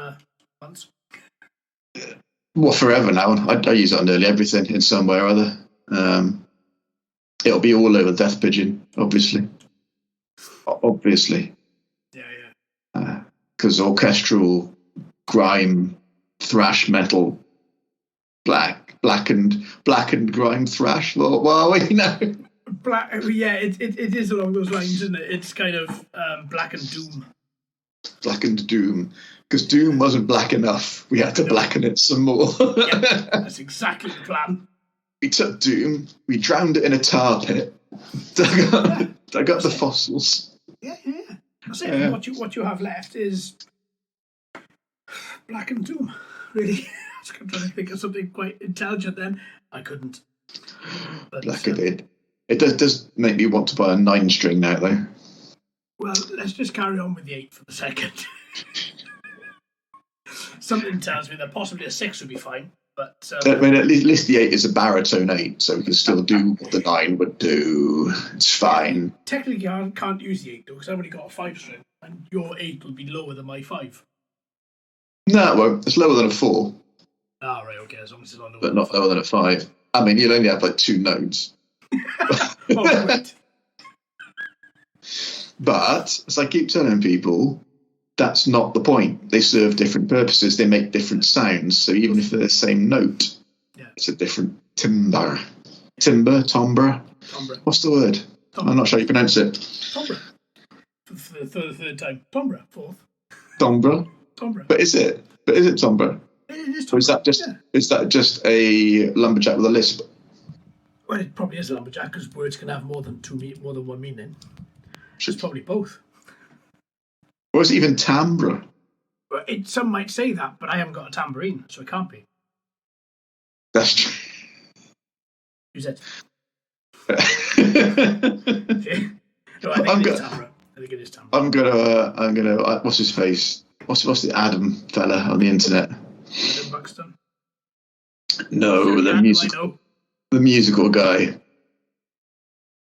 months. Well, forever now. I use it on nearly everything in some way or other. It'll be all over Death Pigeon, obviously. Yeah. Because orchestral, grime, thrash metal, blackened grime thrash. What are we now? It is along those lines, isn't it? It's kind of blackened doom. Blackened doom, because doom wasn't black enough. We had to blacken it some more. Yeah, that's exactly the plan. We took doom, we drowned it in a tar pit, dug up the fossils. Yeah. That's it. Yeah. What you have left is blackened doom. Really, I'm trying to think of something quite intelligent. Then I couldn't. Blackened It does make me want to buy a 9-string now, though. Well, let's just carry on with the 8 for the second. Something tells me that possibly a 6 would be fine. But I mean, at least the 8 is a baritone 8, so we can still do what the 9 would do. It's fine. Technically, I can't use the 8, though, because I've only got a 5-string, and your 8 will be lower than my 5. No, it won't. It's lower than a 4. Ah, right, okay, as long as it's on the but not lower than a 5. I mean, you'll only have like 2 notes. Oh, right. But, as I keep telling people, that's not the point. They serve different purposes. They make different sounds. So even if they're the same note, it's a different timbre. Timbre? Timbre? What's the word? Timbre. I'm not sure how you pronounce it. Timbre. For the third time. Timbre. Fourth. Timbre? Timbre. But is it? timbre? It is timbre. Or is that just a lumberjack with a lisp? Well, it probably is a lumberjack because words can have more than one meaning. It's probably both. Or is it even timbre? Well, some might say that, but I haven't got a tambourine, so it can't be. That's true. Use it. No, I think it is timbre. I'm gonna. What's his face? What's the Adam fella on the internet? Adam Buxton. No, the musical guy.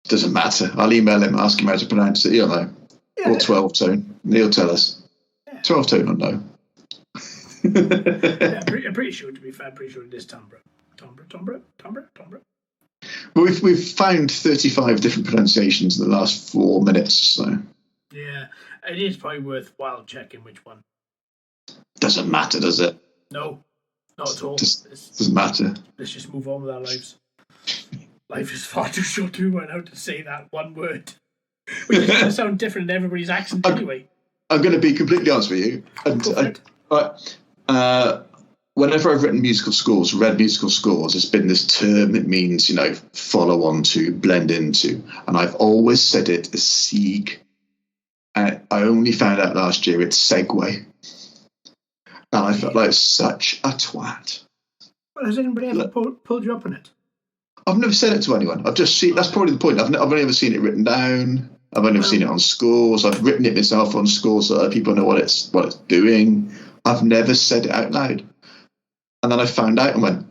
Doesn't matter. I'll email him, ask him how to pronounce it. He'll know. Yeah. Or 12 tone. He'll tell us. Yeah. 12 tone, I'll know. Yeah, I'm pretty sure, to be fair, it is timbre. Timbre. Well, we've found 35 different pronunciations in the last 4 minutes, so. Yeah, it is probably worthwhile checking which one. Doesn't matter, does it? No, not at all. Doesn't matter. Let's just move on with our lives. Life is far too short to run out to say that one word. Which is going to sound different in everybody's accent anyway. I'm going to be completely honest with you. Whenever I've written musical scores, read musical scores, there's been this term. It means, follow on to, blend into. And I've always said it as segue. And I only found out last year it's segue. And I felt like such a twat. Well, has anybody ever pulled you up on it? I've never said it to anyone. I've just seen. That's probably the point. I've only ever seen it written down. I've only ever seen it on scores. I've written it myself on scores so that people know what it's doing. I've never said it out loud. And then I found out and went,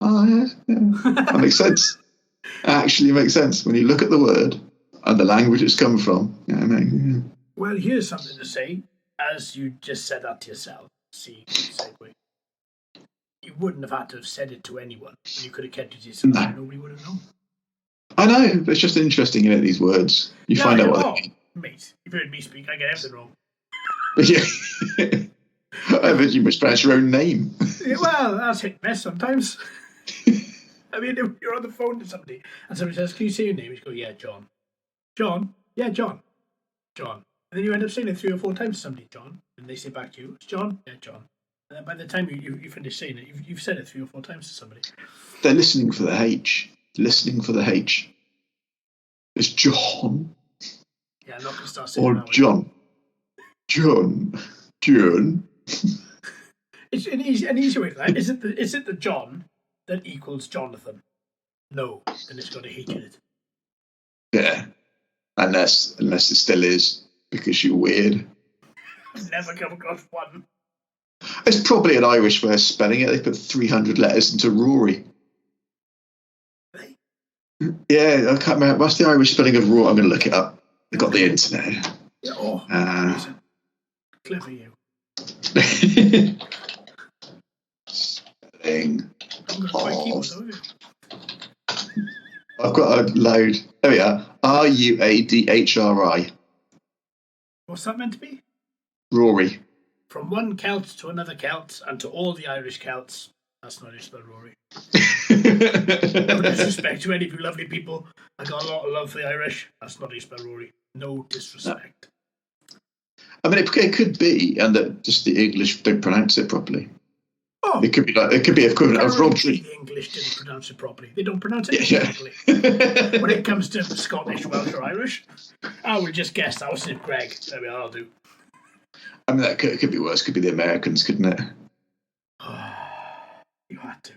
oh yeah, that makes sense. It actually makes sense when you look at the word and the language it's come from. Yeah. Well, here's something to say. As you just said that to yourself. Segue. You wouldn't have had to have said it to anyone. You could have kept it to yourself and nobody would have known. I know, but it's just interesting, these words. You find out what they mean. Mate, you've heard me speak, I get everything wrong. Yeah. I bet you mispronounce your own name. Yeah, well, that's hit and miss sometimes. I mean, if you're on the phone to somebody and somebody says, can you say your name? You go, yeah, John. John? Yeah, John. John. And then you end up saying it 3 or 4 times to somebody, John. And they say back to you, it's John? Yeah, John. And then by the time you finish saying it, you've said it 3 or 4 times to somebody. They're listening for the H. Listening for the H. It's John. Yeah, I'm not going to start saying or that. Or John. John. It's an easy way to that. Is it the John that equals Jonathan? No, then it's got a H in it. Yeah, unless it still is because you're weird. I've never come across one. It's probably an Irish way of spelling it. They put 300 letters into Rory. Really? Yeah, I can't remember. What's the Irish spelling of Rory? I'm going to look it up. I've got the internet. Yeah, clever you. Spelling of... I've got a load. There we are. Ruadhri. What's that meant to be? Rory. From one Celt to another Celt, and to all the Irish Celts. That's not just about Rory. No disrespect to any of you lovely people. I got a lot of love for the Irish. That's not just about Rory. No disrespect. I mean, it could be, and that just the English don't pronounce it properly. Oh, it could be equivalent of Rodri. The English didn't pronounce it properly. They don't pronounce it properly. When it comes to Scottish, Welsh, or Irish, I would just guess that was it, Greg. There we are. I'll do. I mean, that could be worse. Could be the Americans, couldn't it? You had to.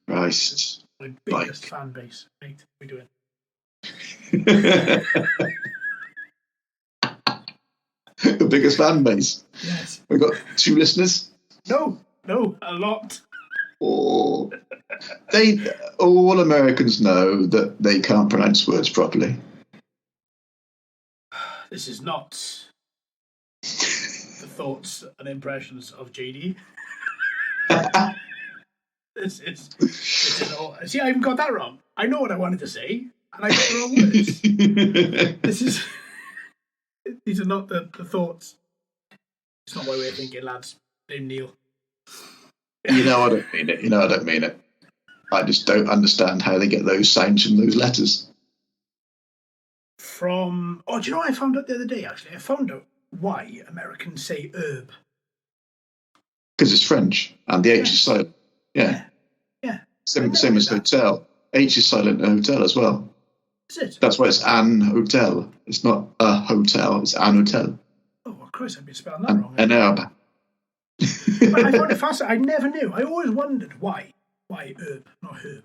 Christ. My biggest fan base, mate. We're doing. The biggest fan base. Yes. We've got 2 listeners. No, a lot. Oh, all Americans know that they can't pronounce words properly. This is not the thoughts and impressions of JD. This is all. See, I even got that wrong. I know what I wanted to say, and I got the wrong words. These are not the thoughts. It's not my way of thinking, lads. Blame Neil. You know I don't mean it. I don't mean it. I just don't understand how they get those sounds from those letters. Do you know what I found out the other day, actually? I found out why Americans say herb. Because it's French, and the H is silent. Yeah. Same as hotel. H is silent in hotel as well. Is it? That's why it's an hotel. It's not a hotel, it's an hotel. Oh, well, Christ, I've been spelling that wrong. An herb. But I found it fascinating. I never knew. I always wondered why. Why herb, not herb.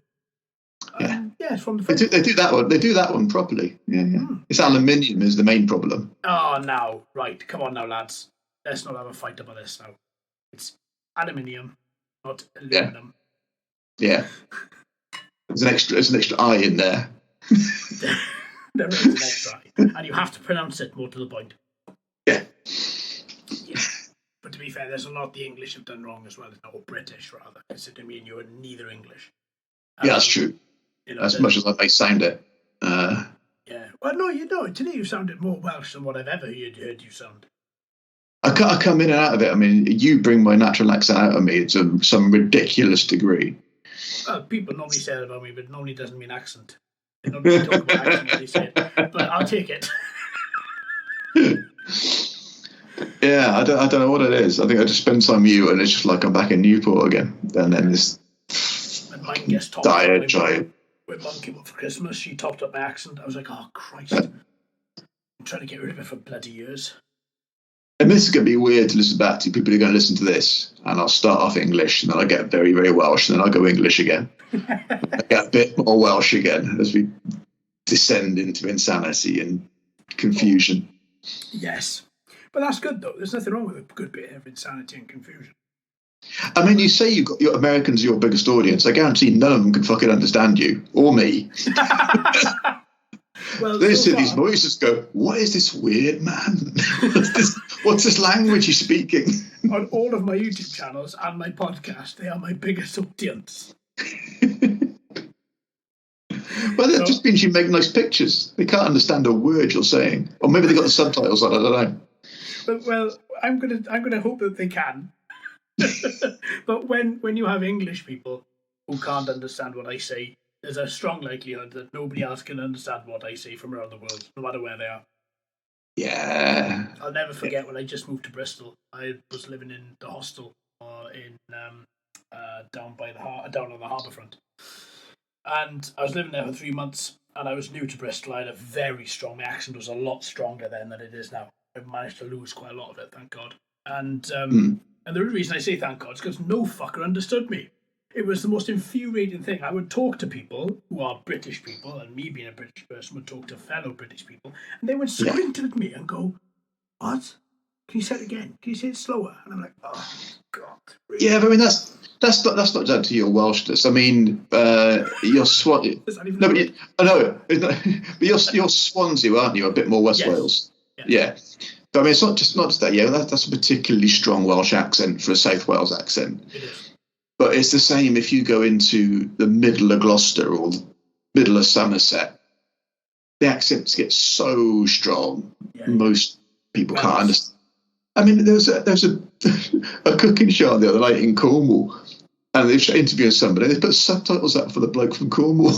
Yeah, it's from the French. They do that one. They do that one properly. Yeah. It's aluminium is the main problem. Oh, now, right. Come on now, lads. Let's not have a fight about this now. It's aluminium, not aluminum. Yeah. There's an extra I in there. There is an extra I. And you have to pronounce it more to the point. Yeah. But to be fair, there's a lot the English have done wrong as well, or British rather, considering me and you are neither English. Yeah, that's true. As much as I may sound it. Yeah. Well, no, today you sounded more Welsh than what I've ever heard you sound. I come in and out of it. I mean, you bring my natural accent out of me to some ridiculous degree. Well, people normally say that about me, but it normally doesn't mean accent. They normally talk about accent when they say it. But I'll take it. Yeah, I don't know what it is. I think I just spend time with you, and it's just like I'm back in Newport again. And then this diatribe. When Mum came up for Christmas, she topped up my accent. I was like, oh, Christ. I'm trying to get rid of it for bloody years. And this is going to be weird to listen back to. People are going to listen to this, and I'll start off English, and then I'll get very, very Welsh, and then I'll go English again. I get a bit more Welsh again as we descend into insanity and confusion. Yes. But that's good, though. There's nothing wrong with a good bit of insanity and confusion. I mean, you say you've got your Americans are your biggest audience. I guarantee none of them can fucking understand you or me. Well, they see these voices go, what is this weird man? What's this language he's speaking? On all of my YouTube channels and my podcast, they are my biggest audience. Well, that just means you make nice pictures. They can't understand a word you're saying. Or maybe they got the subtitles on, I don't know. Well, I'm gonna hope that they can. But when you have English people who can't understand what I say, there's a strong likelihood that nobody else can understand what I say from around the world, no matter where they are. Yeah. I'll never forget when I just moved to Bristol. I was living in the hostel down on the harbourfront, and I was living there for 3 months. And I was new to Bristol. I had a very strong. My accent was a lot stronger then than it is now. I've managed to lose quite a lot of it, thank God. And the reason I say thank God is because no fucker understood me. It was the most infuriating thing. I would talk to people who are British people, and me being a British person would talk to fellow British people, and they would squint at me and go, "What? Can you say it again? Can you say it slower?" And I'm like, "Oh God." Really? Yeah, but I mean that's not down to your Welshness. I mean, you're Swansea. No, but you're Swansea, aren't you? A bit more West Wales. Yeah. But I mean, it's not just that. Yeah, that's a particularly strong Welsh accent for a South Wales accent. It is. But it's the same if you go into the middle of Gloucester or the middle of Somerset. The accents get so strong, most people can't understand. I mean, there was a cooking show the other night in Cornwall, and they're interviewing somebody. They put subtitles up for the bloke from Cornwall.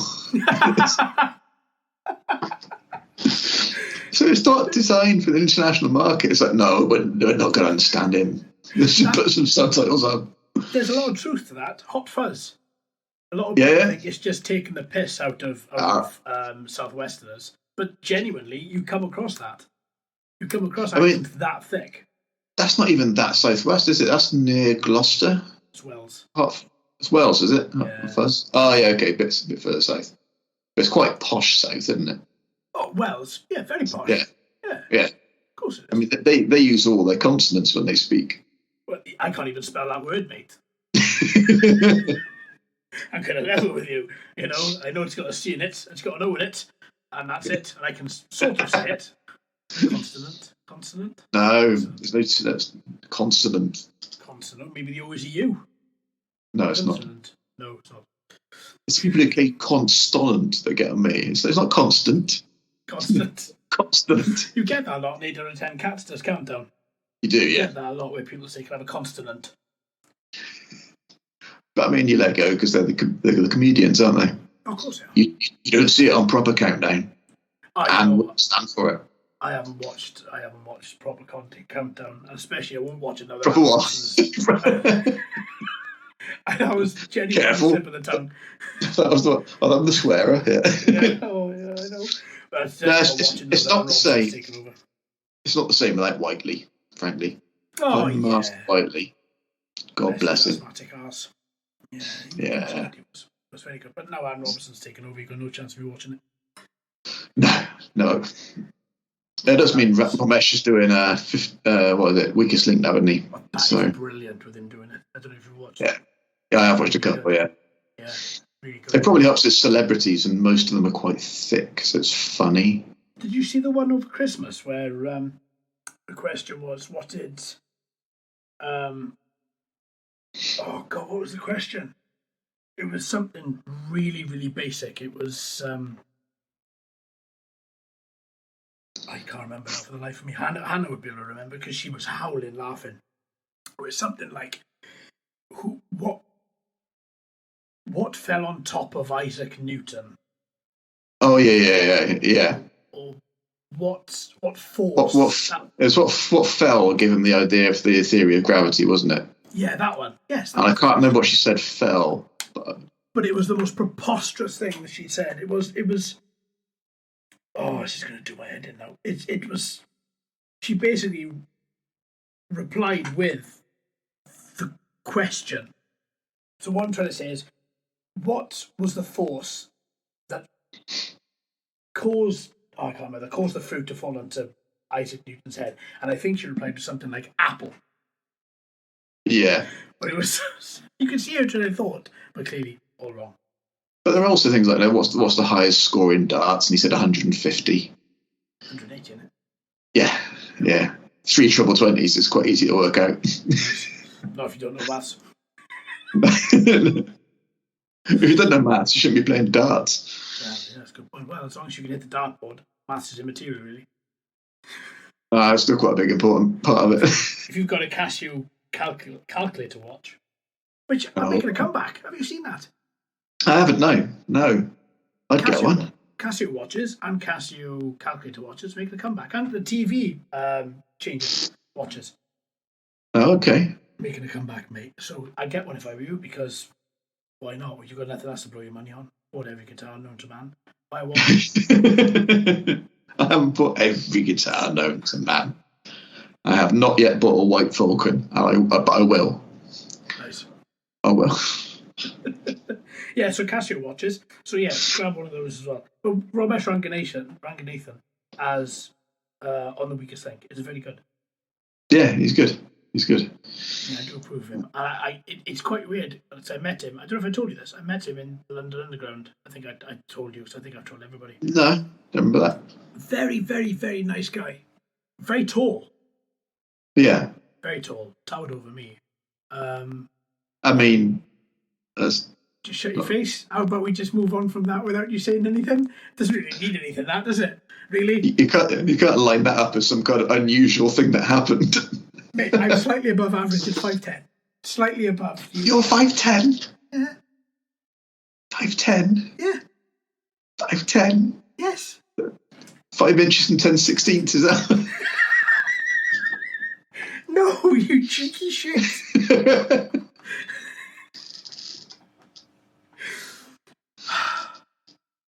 So it's not designed for the international market. It's like, no, we're not going to understand him. Let's just put some subtitles up. There's a lot of truth to that. Hot fuzz. A lot of people think it's just taking the piss out of Southwesterners, but genuinely, you come across that. You come across accents that thick. That's not even that southwest, is it? That's near Gloucester. It's Wales. It's Wales, is it? Yeah. Hot fuzz. Oh, yeah, okay, a bit further south. But it's quite posh south, isn't it? Oh, Wells. Yeah, very posh. Yeah. Yeah. Yeah. Of course it is. I mean, they use all their consonants when they speak. Well, I can't even spell that word, mate. I'm kind of level with you. You know, I know it's got a C in it, it's got an O in it, and that's it. And I can sort of say it. Consonant. No, there's no that's consonant. Consonant. Maybe the O is a U. No, it's Consonant. not. No, it's not. It's people who say constant that get on me. It's not constant. Constant. Constant. You get that a lot in 8 out of 10 Cats Does Countdown. You do, You yeah. get that a lot where people say, can I have a consonant? But I mean, you let go because they're the comedians, aren't they? Oh, of course they are. You don't see it on proper Countdown. I We'll stand for it. I haven't watched proper content Countdown, and especially I won't watch another. Proper what? I was genuinely Careful. slip of the tongue. That was the. Oh, I'm the swearer. Yeah. Oh, yeah, I know. But it's not the same. It's not the same without Whiteley, frankly. Oh, Master Whiteley. God bless him. Arse. Yeah. It was very good. But now Anne Robinson's taken over. You've got no chance of me watching it. No. That does mean Ramesh is doing what is it, Weakest Link now, isn't he? That is brilliant with him doing it. I don't know if you've watched it. Yeah, I have watched a couple, yeah. Yeah, really good. It probably helps it's celebrities, and most of them are quite thick, so it's funny. Did you see the one over Christmas where the question was, what did... oh, God, what was the question? It was something really, really basic. It was... I can't remember now for the life of me. Hannah would be able to remember because she was howling laughing. It was something like, what fell on top of Isaac Newton? Oh yeah. Or what force? What fell, given the idea of the theory of gravity, wasn't it? Yeah, that one. Yes. And I can't remember what she said fell, but it was the most preposterous thing that she said. It was. Oh, she's going to do my head in now. It was. She basically replied with the question. So what I'm trying to say is, what was the force that caused the fruit to fall onto Isaac Newton's head? And I think she replied to something like apple. Yeah. But it was, you could see her train of thought, but clearly all wrong. But there are also things like, what's the highest score in darts? And he said 150. 180, isn't it? Yeah. 3 treble 20s is quite easy to work out. Not if you don't know maths. If you don't know maths, you shouldn't be playing darts. Yeah, that's a good point. Well, as long as you can hit the dartboard, maths is immaterial, really. It's still quite a big important part of it. If you've got a Casio calculator watch, which are making a comeback. Have you seen that? I haven't, no. I'd get one. Casio watches and Casio calculator watches making a comeback. And the TV changes watches. Oh, okay. Making a comeback, mate. So I'd get one if I were you, because why not? Well, you've got nothing else to blow your money on. Bought every guitar known to man. Buy one. I haven't bought every guitar known to man. I have not yet bought a White Falcon, but I will. Nice. I will. Yeah, so Casio watches. So yeah, grab one of those as well. But Ramesh Ranganathan as on The Weakest Link is very good. Yeah, he's good. Yeah, I do approve of him. And it's quite weird. I met him. I don't know if I told you this. I met him in the London Underground. I think I told you, because I think I've told everybody. No, don't remember that. Very, very, very nice guy. Very tall. Yeah. Very tall. Towered over me. I mean, that's... Just shut your face. How about we just move on from that without you saying anything? Doesn't really need anything, that, does it? Really? You can't line that up as some kind of unusual thing that happened. Mate, I'm slightly above average at 5'10". Slightly above. You're 5'10"? Yeah. 5'10"? Yeah. 5'10"? Yes. 5 inches and 10/16, is that? No, you cheeky shit.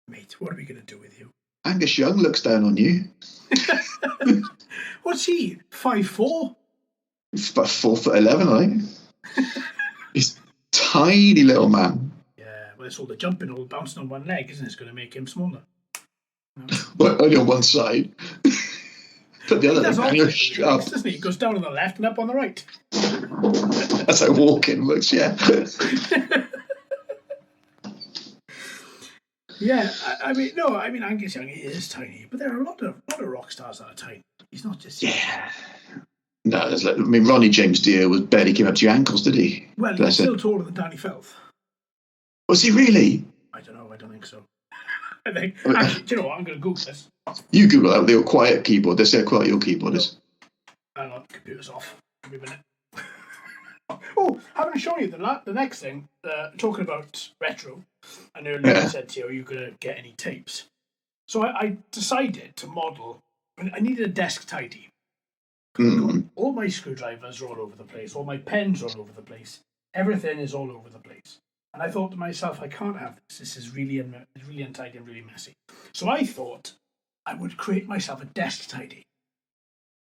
Mate, what are we going to do with you? Angus Young looks down on you. What's he? 5'4"? He's about 4'11", I think. He's a tiny little man. Yeah, well, it's all the jumping, all bouncing on one leg, isn't it? It's going to make him smaller. But only on one side. Put the other That's thing all down. doesn't he? It goes down on the left and up on the right. That's how walking works, yeah. Yeah, I mean Angus Young is tiny, but there are a lot of rock stars that are tiny. He's not just No, Ronnie James Dio was barely came up to your ankles, did he? Well, he's still taller than Danny Filth. Was he really? I don't know. I don't think so. Actually, do you know what? I'm going to Google this. You Google that. They're quiet keyboard. They say how quiet your keyboard is. Hang on, computer's off. Give me a minute. Oh, haven't shown you the next thing. Talking about retro. I know Luke said to you, are you going to get any tapes? So I decided to model. I needed a desk tidy. All my screwdrivers are all over the place. All my pens are all over the place. Everything is all over the place. And I thought to myself, I can't have this. This is really untidy and really messy. So I thought I would create myself a desk tidy.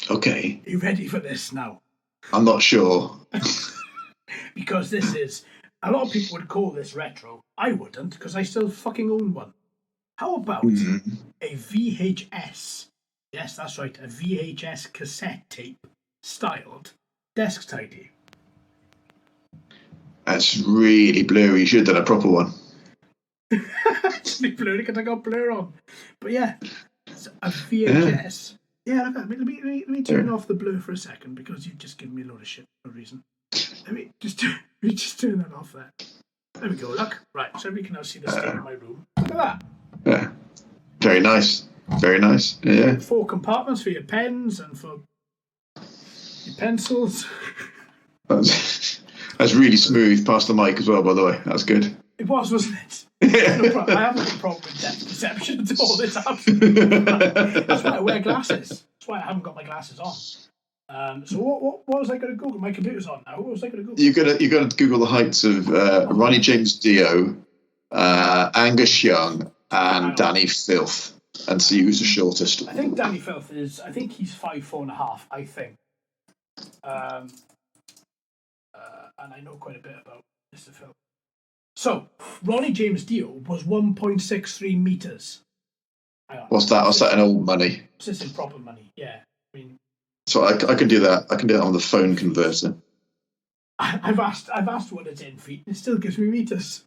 Okay. Are you ready for this now? I'm not sure. Because this is... A lot of people would call this retro. I wouldn't, because I still fucking own one. How about a VHS? Yes, that's right. A VHS cassette tape styled desk tidy. That's really blurry. You should have done a proper one. It's really blurry because I got blur on. But yeah, it's a VHS. Yeah, let me turn off the blur for a second because you've just given me a load of shit for no reason. Let me just turn that off there. There we go, look. Right, so we can now see the state of my room. Look at that. Yeah. Very nice. Very nice. Yeah. 4 compartments for your pens and for your pencils. That's really smooth past the mic as well, by the way. That's good. It was, wasn't it? No problem. I haven't got a problem with depth perception at all. It's absolutely fine. That's why I wear glasses. That's why I haven't got my glasses on. So what was I going to Google? My computer's on now. What was I going to Google? You got to Google the heights of Ronnie James Dio, Angus Young, and Danny Filth, and see who's the shortest. I think Danny Filth is. I think he's 5'4.5". I think. And I know quite a bit about Mr. Filth. So Ronnie James Dio was 1.63 meters. What's that? What's that in old money? This is in proper money. Yeah. I mean. So I can do that. I can do that on the phone converter. I've asked what it's in feet, and it still gives me meters.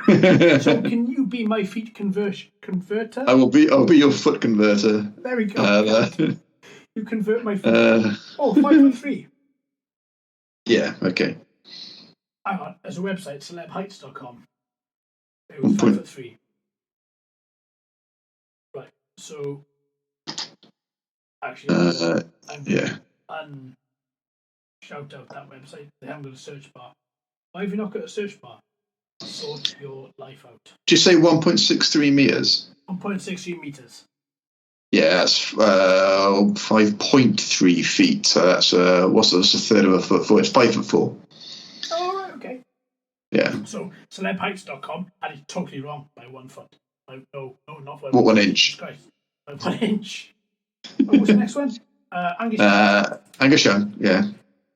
So can you be my feet converter? I'll be your foot converter. There we go. You convert my feet. 5'3". Yeah. Okay. Hang on. There's a website, celebheights.com. It was 5'3". Right. So. Actually, shout out that website. They haven't got a search bar. Why have you not got a search bar? Sort your life out. Did you say 1.63 meters? 1.63 meters. Yeah, that's 5.3 feet. So that's that's a third of a foot. It's 5'4". Oh, right, okay. Yeah. So celebheights.com had it totally wrong by 1 foot. No, not by 1 inch. Christ. By 1 inch. What's the next one? Angus Young. Angus Young, yeah.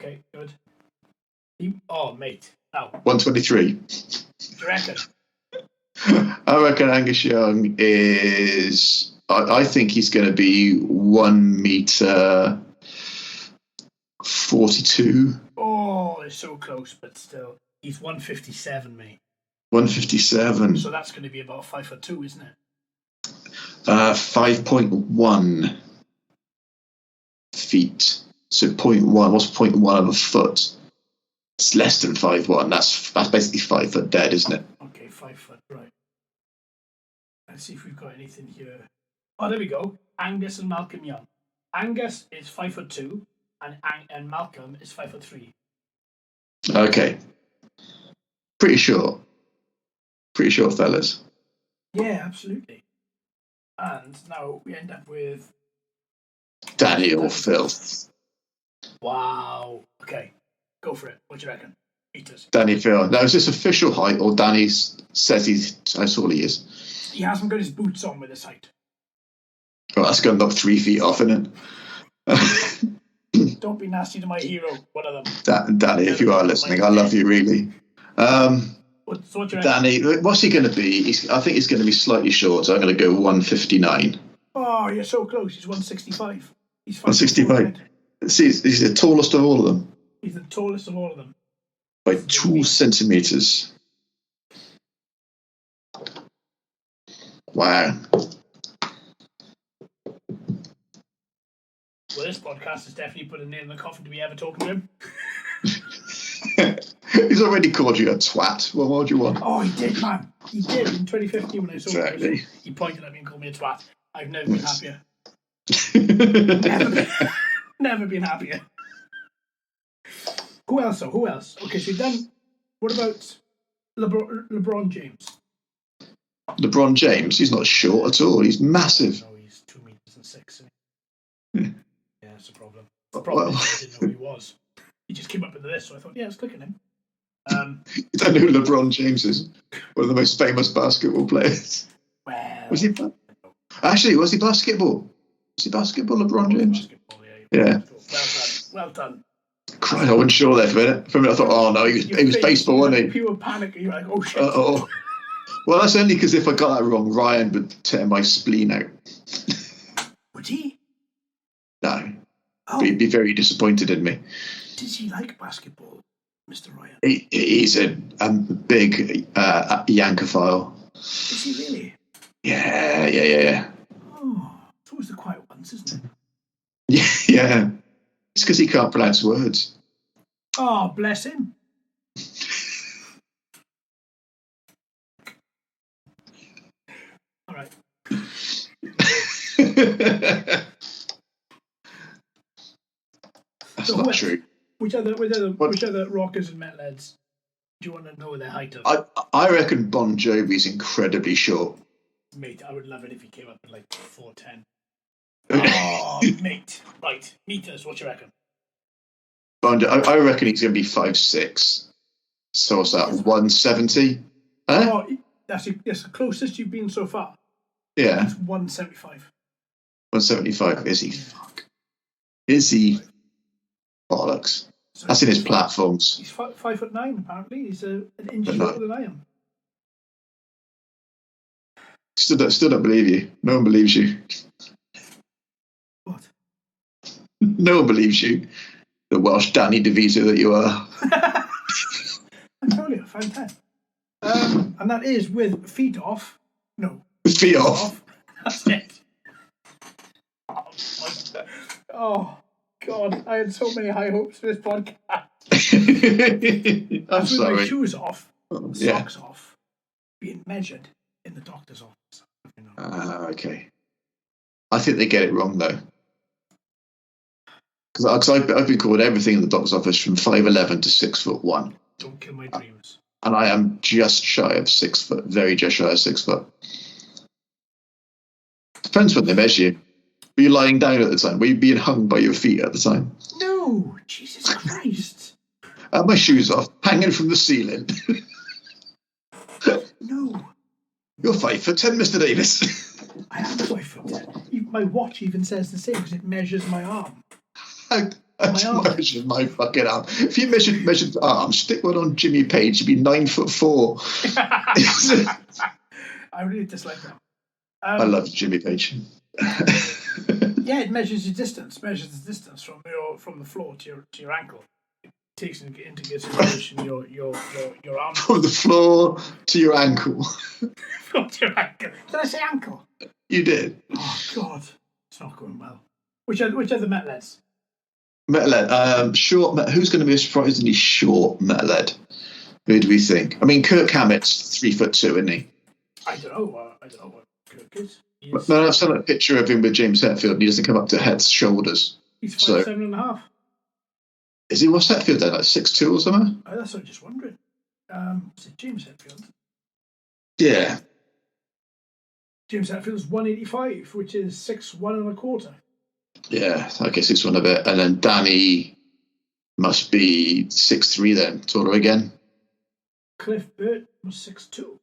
Okay, good. Mate. Now. 123. What do you reckon? I reckon Angus Young is... I think he's going to be 1 meter 42. Oh, it's so close, but still. He's 157, mate. 157. So that's going to be about 5'2", isn't it? 5.1 feet. So 0.1. What's 0.1 of a foot? It's less than 5'1". That's basically 5 foot dead, isn't it? Okay, 5 foot, right. Let's see if we've got anything here. Oh, there we go. Angus and Malcolm Young. Angus is 5'2", and Malcolm is 5'3". Okay. Pretty short, fellas. Yeah, absolutely. And now we end up with Danny or Filth. Wow. Okay, go for it. What do you reckon? Meters. Danny Filth. Now, is this official height, or Danny says he's how tall he is? He hasn't got his boots on with his height. Oh, that's going to knock 3 feet off, isn't it? Don't be nasty to my hero. One of them. Danny, if you are listening, I love you really. So what do you reckon? Danny, what's he going to be? I think he's going to be slightly short, so I'm going to go 159. Oh, you're so close. He's 165. He's 165. See, he's the tallest of all of them. He's the tallest of all of them. By 2 centimetres. Wow. Well, this podcast has definitely put a nail in the coffin to be ever talking to him. He's already called you a twat. Well, what do you want? Oh, he did, man. He did in 2015 when I saw exactly. him. He pointed at me and called me a twat. I've never been happier. Never been happier. Who else? Okay, so you've done... What about LeBron James? LeBron James? He's not short at all. He's massive. No, he's 2 meters and 6. Yeah, that's a problem. The problem is I didn't know who he was. He just came up with this, so I thought, yeah, let's click on him. You don't know who LeBron James is? One of the most famous basketball players. Well... Was he basketball? LeBron James? Basketball, yeah. Well done. Christ, I wasn't sure there for a minute. For a minute, I thought, oh no, he was baseball, wasn't he? Pure panic. You're like, oh shit. Uh-oh. Well, that's only because if I got that wrong, Ryan would tear my spleen out. Would he? No. Oh. He'd be very disappointed in me. Does he like basketball, Mr. Ryan? He's a big Yankophile. Is he really? Yeah. Oh, it's always the quiet ones, isn't it? Yeah. It's because he can't pronounce words. Oh, bless him. All right. That's not true. Which other rockers and metalheads do you want to know their height of? I reckon Bon Jovi's incredibly short. Mate, I would love it if he came up at like 4'10". Oh, mate. Right, meters, what do you reckon? I reckon he's going to be 5'6". So what's that, 170? Huh? Oh, that's the closest you've been so far. Yeah. It's 175. 175. Is he? Fuck. Is he? Bollocks. So that's in his platforms. He's 5'9", apparently. He's an inch shorter than I am. Still don't believe you. No one believes you. What? No one believes you. The Welsh Danny DeVito that you are. I told you, 5'10". And that is with feet off. No. Feet off. That's it. Oh, God. I had so many high hopes for this podcast. I'm sorry. With my shoes off, socks off, being measured in the doctor's office. Okay. I think they get it wrong, though. Because I've been called everything in the doctor's office from 5'11" to 6'1". Don't kill my dreams. And I am just shy of 6 foot, very just shy of 6 foot. Depends when they measure you. Were you lying down at the time? Were you being hung by your feet at the time? No, Jesus Christ. I had my shoes off, hanging from the ceiling. No. You're 5'10", Mr. Davis. I am 5'10". My watch even says the same because it measures my arm. I measured my fucking arm. If you measured arms, stick one on Jimmy Page, you'd be 9'4". I really dislike that. I love Jimmy Page. Yeah, it measures the distance from the floor to your ankle. It takes into consideration your arm. From the floor to your ankle. From your ankle. Did I say ankle? You did. Oh God, it's not going well. Which are the metalheads? Metalhead. Short. Who's going to be a surprisingly short metalhead? Who do we think? I mean, Kirk Hammett's 3'2", isn't he? I don't know what Kirk is. No, I've seen a picture of him with James Hetfield, and he doesn't come up to Het's shoulders. He's 5'7.5". Is he? What's Hetfield then? Like 6'2" or something? That's what I'm just wondering. Is it James Hetfield? Yeah. James Hetfield's 185, which is 6'1.25". Yeah, I guess it's one of it. And then Danny must be 6'3" then, taller again. Cliff Burt was 6'2".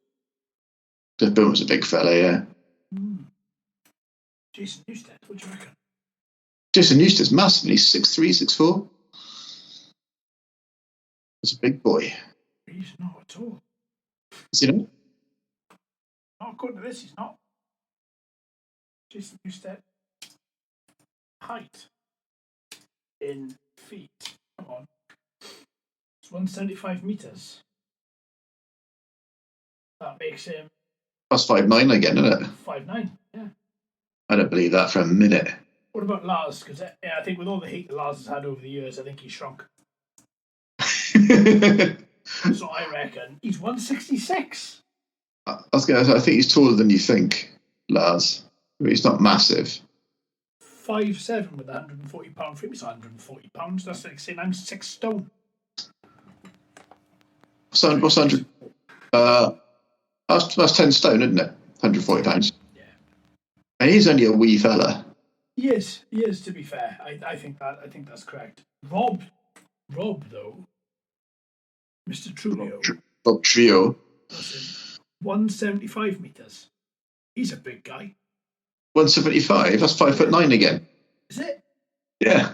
Cliff Burt was a big fella, yeah. Jason Newsted, what do you reckon? Jason Newsted's massive. He's 6'3", 6'4". He's a big boy. He's not at all. Is he not? Not according to this, he's not. Jason Newsted. Height in feet. Come on. It's 175 meters. That makes him That's 5'9" again, isn't it? 5'9", yeah. I don't believe that for a minute. What about Lars? Because I think with all the heat that Lars has had over the years, I think he's shrunk. So I reckon he's 166. I think he's taller than you think, Lars. He's not massive. 5'7" with a 140-pound frame. He's 140 pounds. That's like saying I'm 6 stone. What's 100? That's 10 stone, isn't it? 140 pounds. Yeah. And he's only a wee fella. He is, to be fair. I think that's correct. Rob though, Mr. Trulio. Rob Trio. 175 meters. He's a big guy. 175? That's 5'9" again. Is it? Yeah.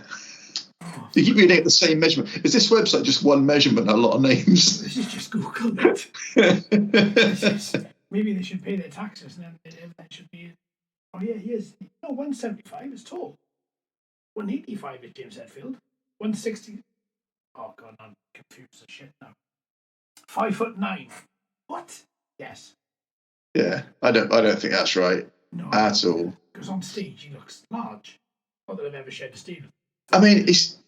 Oh, you keep reading at the same measurement. Is this website just one measurement and a lot of names? This is just Google it. Maybe they should pay their taxes and then that should be. Oh yeah, he is. No, 175 is tall. 185 is James Hetfield. 160. Oh god, I'm confused as shit now. 5'9". What? Yes. Yeah, I don't think that's right. No, at all. Because on stage he looks large. Not that I've ever shared a stage with. I mean, he's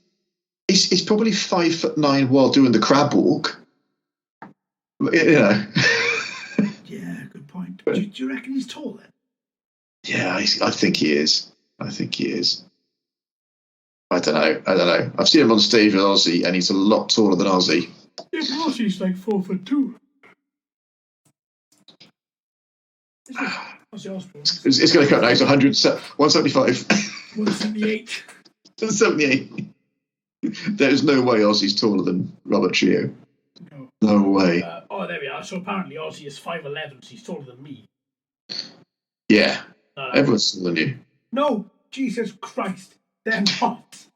probably 5'9" while doing the crab walk. You know. Yeah, good point. Do you reckon he's tall then? Yeah, I think he is. I don't know. I've seen him on stage with Ozzy, and he's a lot taller than Ozzy. Yeah, but Ozzy's like 4'2". Ozzy Osbourne. It's going to cut now. He's 175. 178. 178. There's no way Ozzy's taller than Robert Trio. No way. There we are. So apparently Ozzy is 5'11", so he's taller than me. Yeah. Everyone's taller than you. No, Jesus Christ. They're not.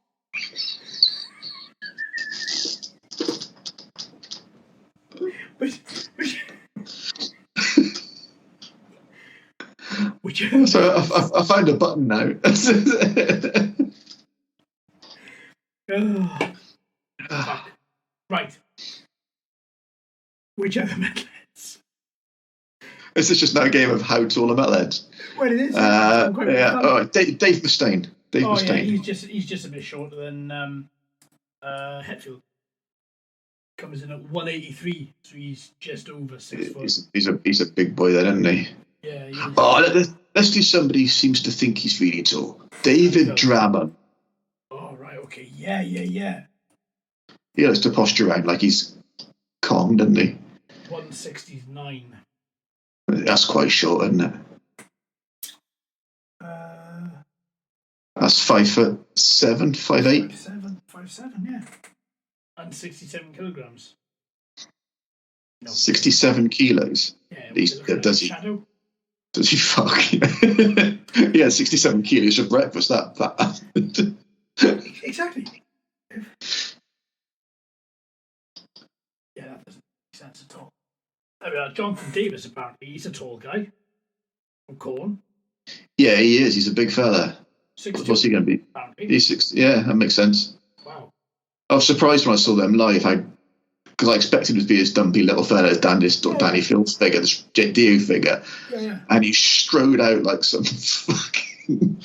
So I found a button now. Fuck. Right. Which are the metalheads? This is just now a game of how tall a metalhead. Well, it is. Yeah. Oh, Dave Mustaine. Mustaine. Yeah, he's just a bit shorter than Hetfield. Comes in at 183, so he's just over 6 foot. He's a big boy then, isn't he? Yeah. He is. Oh, let's do somebody who seems to think he's really tall. David Drammond. Oh right, okay, yeah. He likes to posture around like he's Kong, doesn't he? 169. That's quite short, isn't it? That's 5'7", 5'8". 5'7", yeah. And 67 kilograms. No. 67 kilos. Yeah. Does he? Shadow. Does he fuck? Yeah, 67 kilos for breakfast. That. Exactly. Yeah, that doesn't make sense at all. There we are. Jonathan Davis, apparently. He's a tall guy. From Corn. Yeah, he is. He's a big fella. 6'2". What's he going to be? Apparently. He's 6. Yeah, that makes sense. Wow. I was surprised when I saw them live. Because I expected him to be this dumpy little fella, Danny Fields figure, this Dio figure. Yeah. And he strode out like some fucking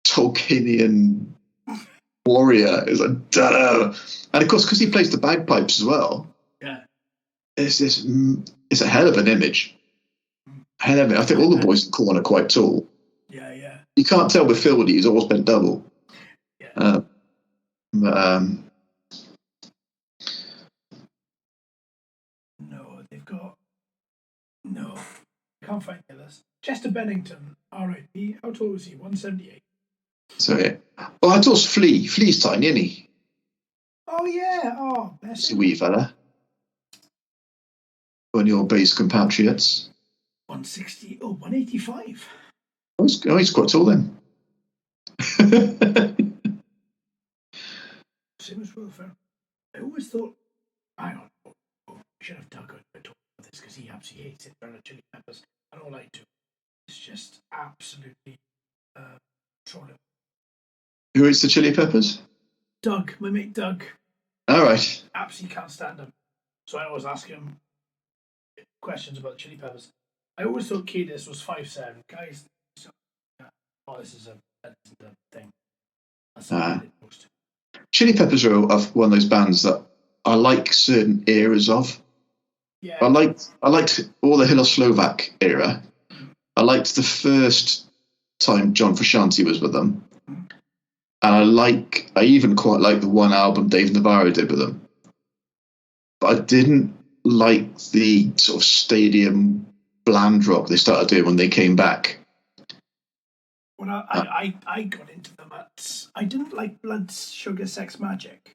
Tolkienian warrior. It's like, duh. And of course, because he plays the bagpipes as well. Yeah. It's a hell of an image. I think all the boys in Corn are quite tall. Yeah. You can't tell with Fieldy, he's always been double. Yeah. No, I can't find the others. Chester Bennington, R.I.P. How tall was he? 178. So yeah. Oh, I thought Flea. Flea's tiny, isn't he? Oh yeah. Oh, bless He's a him. wee fella. One of your base compatriots. 160. Oh, 185. Oh, he's quite tall then. Same as Will Ferrell. I always thought, hang on, I should have dug a bit taller. it's because he absolutely hates it, Red Hot Chili Peppers, and all I do is just absolutely troll him. Who is the Chili Peppers? Doug, my mate Doug. All right. Absolutely can't stand him. So I always ask him questions about the Chili Peppers. I always thought Kiedis was 5'7". Guys, this is a thing. That's most. Chili Peppers are one of those bands that I like certain eras of. Yeah. I liked all the Hiloslovak era. I liked the first time John Frusciante was with them. And I even quite like the one album Dave Navarro did with them. But I didn't like the sort of stadium bland rock they started doing when they came back. Well, I got into them I didn't like Blood Sugar Sex Magic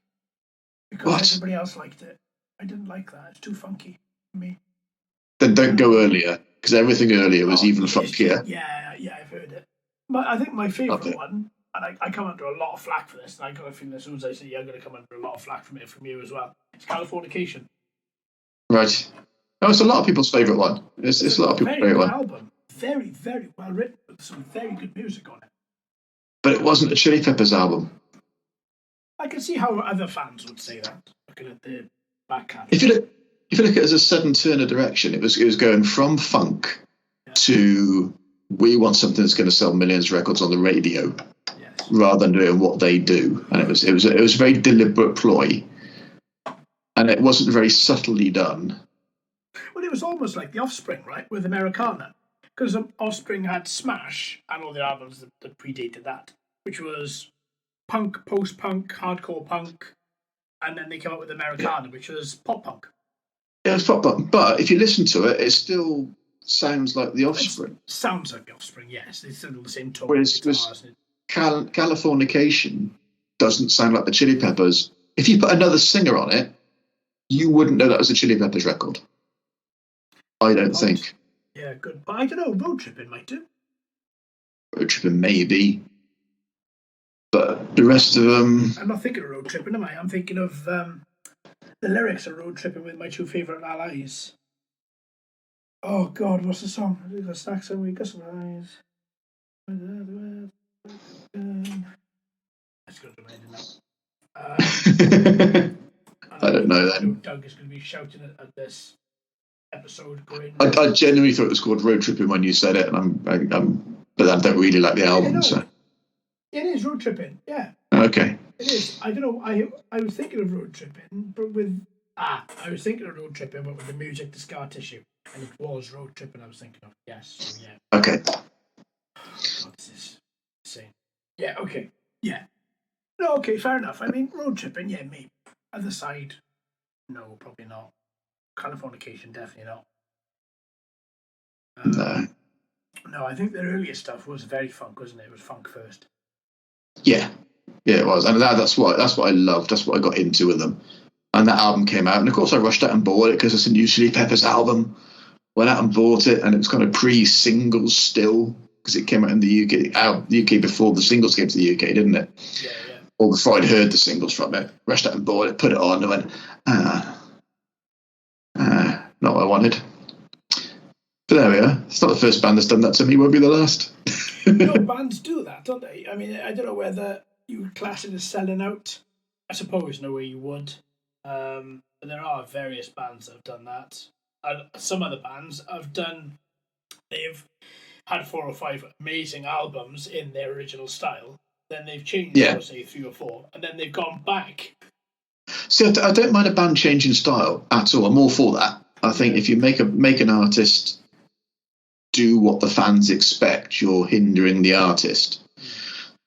because everybody else liked it. I didn't like that. It's too funky for me. Then don't go earlier, because everything earlier was even funkier. Yeah, I've heard it. I think my favourite one, and I come under a lot of flack for this, and I got a feeling as soon as I say I'm going to come under a lot of flack from you as well. It's Californication. Right. Oh, it's a lot of people's favourite one. It's a lot of people's favourite one. Album. Very, very well written, with some very good music on it. But it wasn't a Chili Peppers album. I can see how other fans would say that, looking at the back catalog. If you look at it as a sudden turn of direction, it was going from funk to we want something that's going to sell millions of records on the radio, rather than doing what they do. And it was a very deliberate ploy, and it wasn't very subtly done. Well, it was almost like the Offspring, right, with Americana. Because Offspring had Smash and all the albums that predated that, which was punk, post-punk, hardcore punk, and then they came up with Americana, which was pop-punk. Yeah, it was pop-punk, but if you listen to it, it still sounds like the Offspring. It sounds like the Offspring, yes. It's still the same tone. Whereas Californication doesn't sound like the Chili Peppers. If you put another singer on it, you wouldn't know that was a Chili Peppers record. I don't think. Yeah, good. But I don't know, Road Tripping might do. Road Tripping maybe. But the rest of them... I'm not thinking of Road Tripping, am I? I'm thinking of the lyrics of Road Tripping with my two favourite allies. Oh, God, what's the song? We got snacks and we got some eyes. Let's go to my head now. I don't know then. Doug is going to be shouting at this episode going... I genuinely thought it was called Road Tripping when you said it, and but I don't really like the album, so... It is Road Tripping, yeah. Okay. It is. I don't know, I was thinking of Road Tripping, but with... I was thinking of Road Tripping, but with the music, the Scar Tissue. And it was Road Tripping I was thinking of, yes, so yeah. Okay. God, this is insane. Yeah, okay, yeah. No, okay, fair enough. I mean, Road Tripping, yeah, maybe. Other side, no, probably not. Californication, definitely not. No. No, I think their earlier stuff was very funk, wasn't it? It was funk first. Yeah, it was, and that's what I loved. That's what I got into with them. And that album came out, and of course I rushed out and bought it because it's a new Chili Peppers album. Went out and bought it, and it was kind of pre-singles still because it came out in the UK before the singles came to the UK, didn't it? Yeah. Or before I'd heard the singles from it. Rushed out and bought it, put it on, and went, not what I wanted. But there we are. It's not the first band that's done that to me. Won't be the last. Bands do that, don't they? I mean, I don't know whether you would class it as selling out. I suppose no way you would. But there are various bands that have done that. And some other bands have done. They've had 4 or 5 amazing albums in their original style. Then they've changed, say 3 or 4, and then they've gone back. See, I don't mind a band changing style at all. I'm all for that. I think if you make an artist do what the fans expect, you're hindering the artist.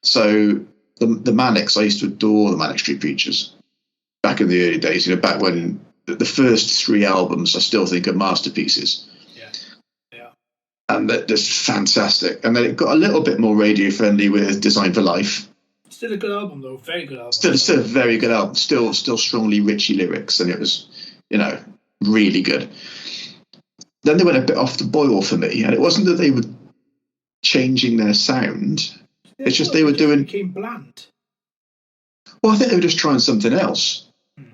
So the Manics, I used to adore the Manic Street Preachers back in the early days. Back when the first 3 albums, I still think are masterpieces. Yeah. And they're just fantastic. And then it got a little bit more radio friendly with Design for Life. Still a good album, though. Very good album. Still a very good album. Still strongly Richie lyrics, and it was, really good. Then they went a bit off the boil for me, and it wasn't that they were changing their sound. It's just they were doing... became bland. Well, I think they were just trying something else,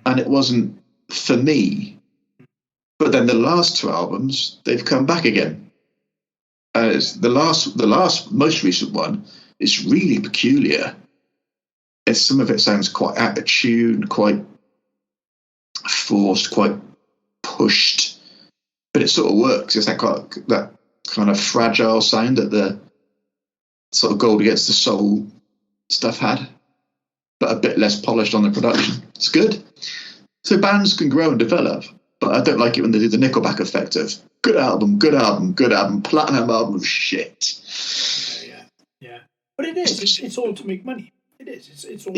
and it wasn't for me. But then the last two albums, they've come back again. And it's the last, most recent one is really peculiar. Some of it sounds quite out of tune, quite forced, quite pushed, but it sort of works. It's that kind of fragile sound that the sort of Gold Against the Soul stuff had, but a bit less polished on the production. It's good. So bands can grow and develop, but I don't like it when they do the Nickelback effect of good album, platinum album of shit. Yeah. But it is. It's all to make money. It is. It's all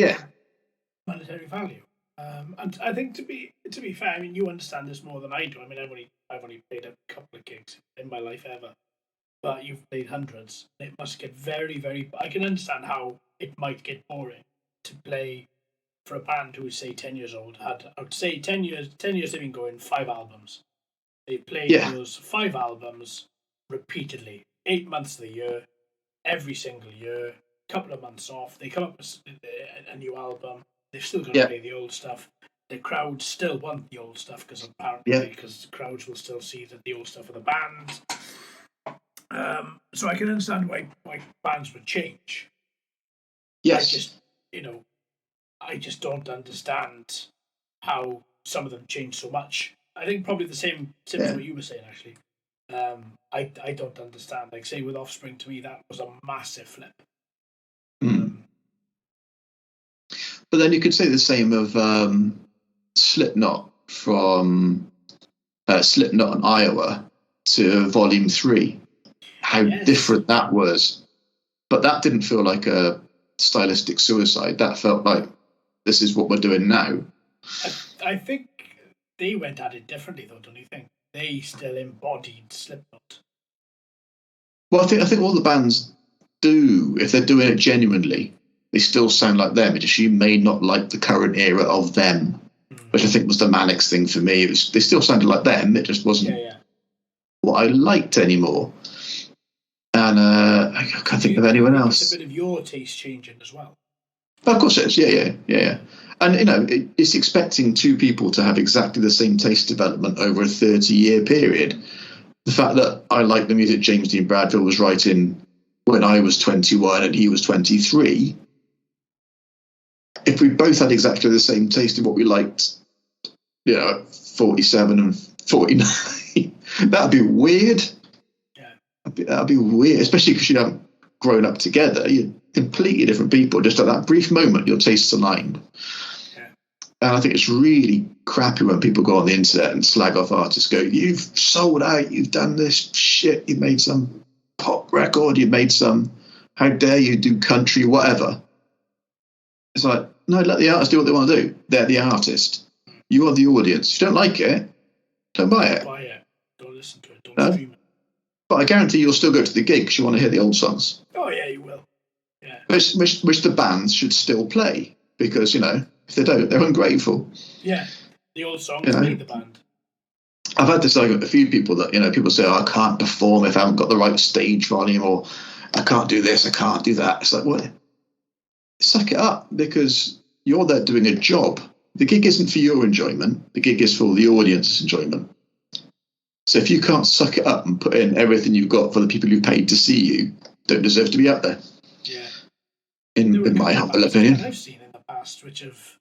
monetary value. And I think to be fair, I mean, you understand this more than I do. I mean, I've only played a couple of gigs in my life ever, but you've played hundreds. It must get very, very. I can understand how it might get boring to play for a band who is, say, 10 years old. I would say 10 years they've been going 5 albums. They played those 5 albums repeatedly, 8 months of the year, every single year. Couple of months off, they come up with a new album. They've still got to play the old stuff. The crowds still want the old stuff because the crowds will still see the old stuff of the band. So I can understand why bands would change. Yes, I just don't understand how some of them change so much. I think probably the same as what you were saying, actually. I don't understand. Like, say, with Offspring, to me, that was a massive flip. But then you could say the same of Slipknot from Slipknot in Iowa to Volume 3. How different that was. But that didn't feel like a stylistic suicide. That felt like this is what we're doing now. I think they went at it differently, though, don't you think? They still embodied Slipknot. Well, I think all the bands do, if they're doing it genuinely, they still sound like them. It's just you may not like the current era of them, which I think was the Mannix thing for me. They still sounded like them. It just wasn't what I liked anymore. And I can't think of anyone else. It's a bit of your taste changing as well. Of course it is. Yeah. And, it's expecting two people to have exactly the same taste development over a 30-year period. The fact that I like the music James Dean Bradfield was writing when I was 21 and he was 23, if we both had exactly the same taste in what we liked, 47 and 49, that'd be weird. Yeah. That'd be weird, especially because you haven't grown up together. You're completely different people. Just at that brief moment, your tastes aligned. Yeah. And I think it's really crappy when people go on the internet and slag off artists, go, you've sold out, you've done this shit, you've made some pop record, you've made some, how dare you do country, whatever. It's like, no, let the artist do what they want to do. They're the artist. You are the audience. If you don't like it, don't buy it. Buy it. Don't listen to it. Don't stream it. But I guarantee you'll still go to the gig because you want to hear the old songs. Oh, yeah, you will. Yeah. Which the bands should still play because, if they don't, they're ungrateful. Yeah, the old songs made the band. I've had this argument with a few people that, people say, I can't perform if I haven't got the right stage volume, or I can't do this, I can't do that. It's like, what? Suck it up, because you're there doing a job. The gig isn't for your enjoyment. The gig is for the audience's enjoyment. So if you can't suck it up and put in everything you've got for the people who paid to see you, don't deserve to be up there. Yeah. In my humble opinion. I've seen in the past, which have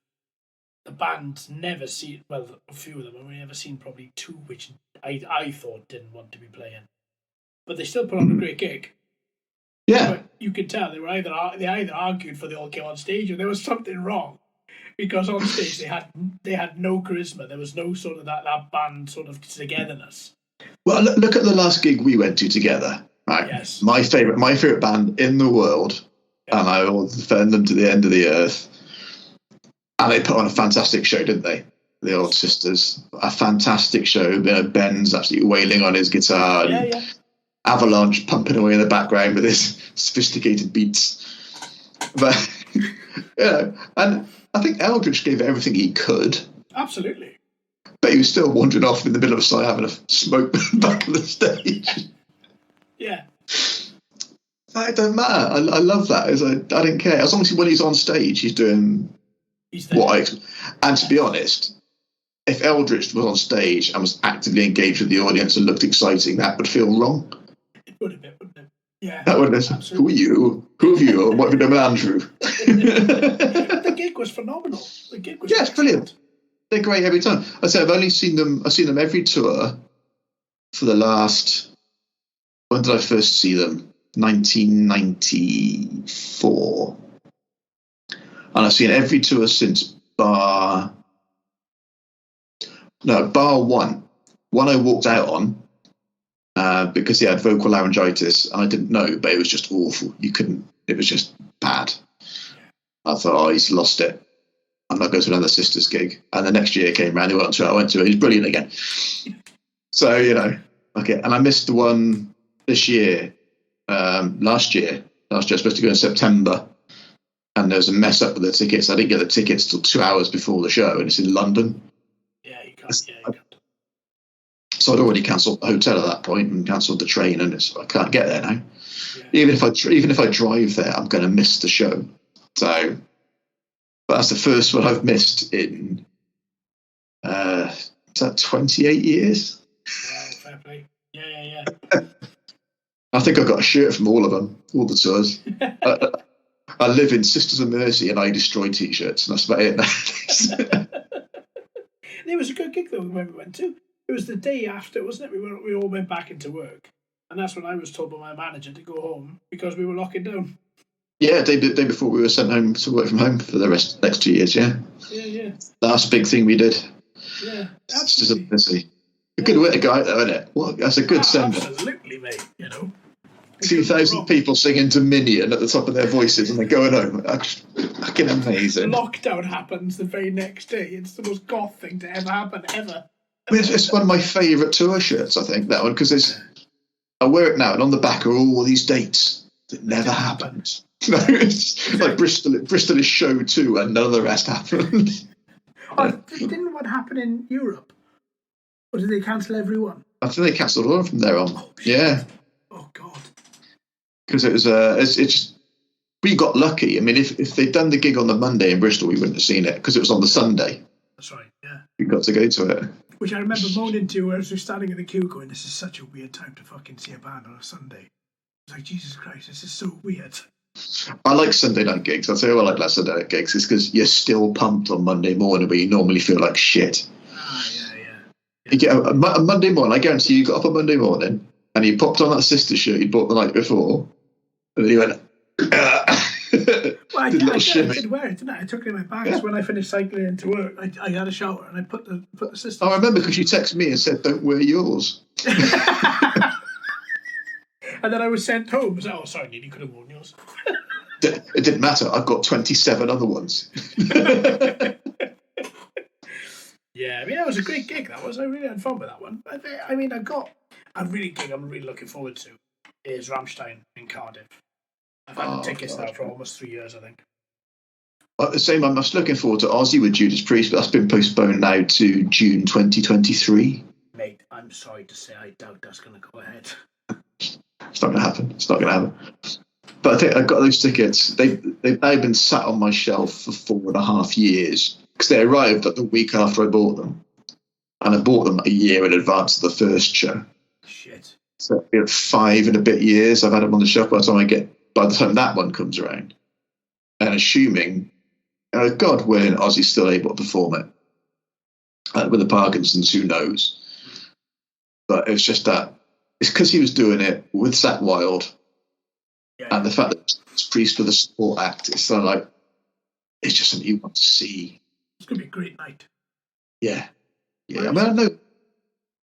the band never seen, well, a few of them, I've only ever seen probably 2, which I thought didn't want to be playing. But they still put on a great gig. Yeah. But you could tell they either argued for they all came on stage, or there was something wrong. Because on stage they had no charisma. There was no sort of that band sort of togetherness. Well, look at the last gig we went to together. Right? Yes. My favorite band in the world, and I will defend them to the end of the earth. And they put on a fantastic show, didn't they? The Old Sisters, a fantastic show. Ben's absolutely wailing on his guitar. Yeah. Avalanche pumping away in the background with his sophisticated beats. But and I think Eldritch gave it everything he could. Absolutely. But he was still wandering off in the middle of a song having a smoke back of the stage. Yeah. It don't matter. I love that. I don't care. As long as when he's on stage, he's doing He's there. what I... And to be honest, if Eldritch was on stage and was actively engaged with the audience and looked exciting, that would feel wrong. It would have been, wouldn't it? Yeah. That would have been, who are you? Who have you? What have you done with Andrew? But the gig was phenomenal. The gig was it's brilliant. They're great every time. I say I've seen them every tour for the last. When did I first see them? 1994. And I've seen every tour since bar one. One I walked out on because he had vocal laryngitis, and I didn't know, but it was just awful. It was just bad. I thought, oh, he's lost it. I'm not going to another Sisters gig. And the next year came round, I went to it, he was brilliant again. So, okay. And I missed the one this year, last year. I was just supposed to go in September. And there was a mess up with the tickets. I didn't get the tickets till 2 hours before the show, and it's in London. Yeah, you can't. So I'd already cancelled the hotel at that point and cancelled the train, and I can't get there now. Yeah. Even if I drive there, I'm going to miss the show. So, but that's the first one I've missed in is that 28 years? Yeah, fair play. Yeah. I think I got a shirt from all of them, all the tours. I live in Sisters of Mercy and I destroy T-shirts, and that's about it. It was a good gig though when we went to. It was the day after, wasn't it? We all went back into work, and that's when I was told by my manager to go home because we were locking down. Yeah, day before we were sent home to work from home for the next 2 years. Yeah. Last big thing we did. Yeah, Sisters of Mercy. A good way to go out, though, isn't it? Well, that's a good send. Absolutely, mate. 2,000 people singing Dominion at the top of their voices and they're going home. Fucking amazing. Lockdown happens the very next day. It's the most goth thing to ever happen, ever. It's one of my favourite tour shirts, I think, that one, because I wear it now, and on the back are all these dates that never happened. It's like Bristol is show 2 and none of the rest happened. Didn't what happen in Europe? Or did they cancel everyone? I think they cancelled all from there on. Oh, yeah. Oh, God. Because it was it's just, we got lucky. I mean, if they'd done the gig on the Monday in Bristol, we wouldn't have seen it because it was on the Sunday. That's right, yeah. We got to go to it. Which I remember moaning to as we were standing in the queue going, this is such a weird time to fucking see a band on a Sunday. It's like, Jesus Christ, this is so weird. I like Sunday night gigs. I'll tell you what I like Sunday night gigs is because you're still pumped on Monday morning where you normally feel like shit. Yeah. You get a Monday morning, I guarantee you got up on Monday morning and you popped on that Sister shirt you bought the night before, and then you went, well, I did wear it, didn't I? I took it in my bag. Yeah. When I finished cycling into work, I had a shower and I put the Sister. I remember because you texted me and said, don't wear yours. And then I was sent home. So, oh, sorry, Neil, you could have worn yours. It didn't matter. I've got 27 other ones. Yeah, I mean, that was a great gig, that was. I really had fun with that one. I mean, I've got a gig I'm really looking forward to is Rammstein in Cardiff. I've had the tickets now for almost 3 years, I think. The same, I'm just looking forward to Ozzy with Judas Priest, but that's been postponed now to June 2023. Mate, I'm sorry to say I doubt that's going to go ahead. It's not going to happen. But I think I've got those tickets. They've now been sat on my shelf for 4.5 years because they arrived like the week after I bought them. And I bought them a year in advance of the first show. Shit. So 5 and a bit years I've had them on the shelf by the time that one comes around. And assuming, God willing, Ozzy's still able to perform it. With the Parkinson's, who knows? But it's just that it's because he was doing it with Zach Wilde, and the fact that it's Priest with a support act, it's sort of like it's just something you want to see. It's going to be a great night. Yeah. I mean, I know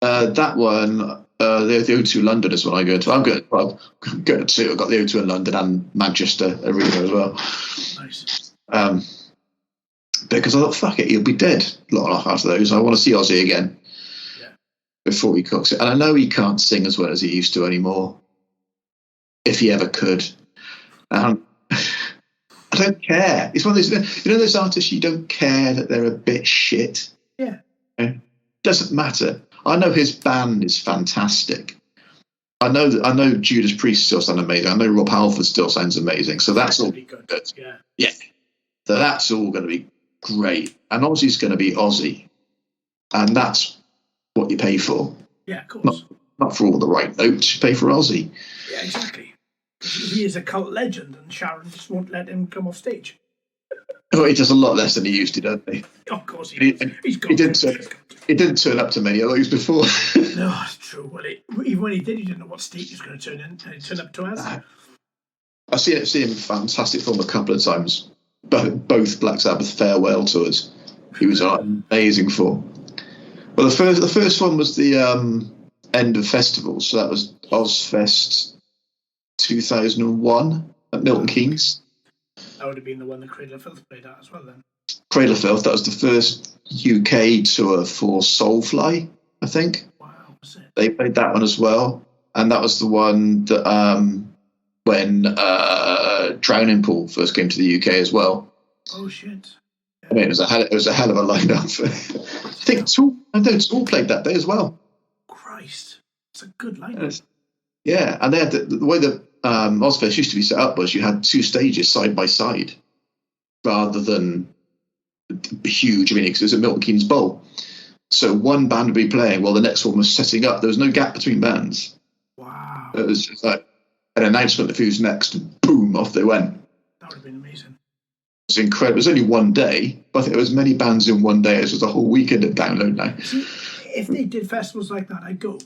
that one. The O2 London is what I go to. I'm going to two. I've got the O2 in London and Manchester Arena as well. Nice. Because I thought, fuck it, he'll be dead long enough after those. I want to see Ozzy again. Before he cooks it. And I know he can't sing as well as he used to anymore. If he ever could. I don't care. It's one of those, those artists you don't care that they're a bit shit. Yeah. Doesn't matter. I know his band is fantastic. I know Judas Priest still sounds amazing. I know Rob Halford still sounds amazing. So that's all good. Yeah. So that's all going to be great. And Ozzy's going to be Ozzy. And that's what you pay for. Yeah, of course. Not for all the right notes. You pay for Ozzy. Yeah, exactly. He is a cult legend, and Sharon just won't let him come off stage. Oh, he does a lot less than he used to, doesn't he? Of course he does. He didn't turn up to many of those before. No, it's true. Well, even when he did, he didn't know what state he was going to turn in, and he turned up to us. I've seen him in fantastic form a couple of times. Both Black Sabbath farewell tours. He was on amazing form. Well, the first one was the end of festival, so that was Ozfest 2001 at Milton Keynes. That would have been the one that Cradle of Filth played at as well, then. Cradle of Filth, that was the first UK tour for Soulfly, I think. Wow, was it? They played that one as well. And that was the one that when Drowning Pool first came to the UK as well. Oh, shit. Yeah. I mean, it was a hell of a lineup. I think Tool played that day as well. Christ. It's a good lineup. Yeah, and they had the way that Ozfest used to be set up was you had two stages side by side rather than huge. I mean, it was a Milton Keynes Bowl. So one band would be playing while the next one was setting up. There was no gap between bands. Wow. It was just like an announcement of who's next, and boom, off they went. That would have been amazing. It was incredible. It was only one day, but I think there was as many bands in one day as was a whole weekend of download now. See, if they did festivals like that, I'd go.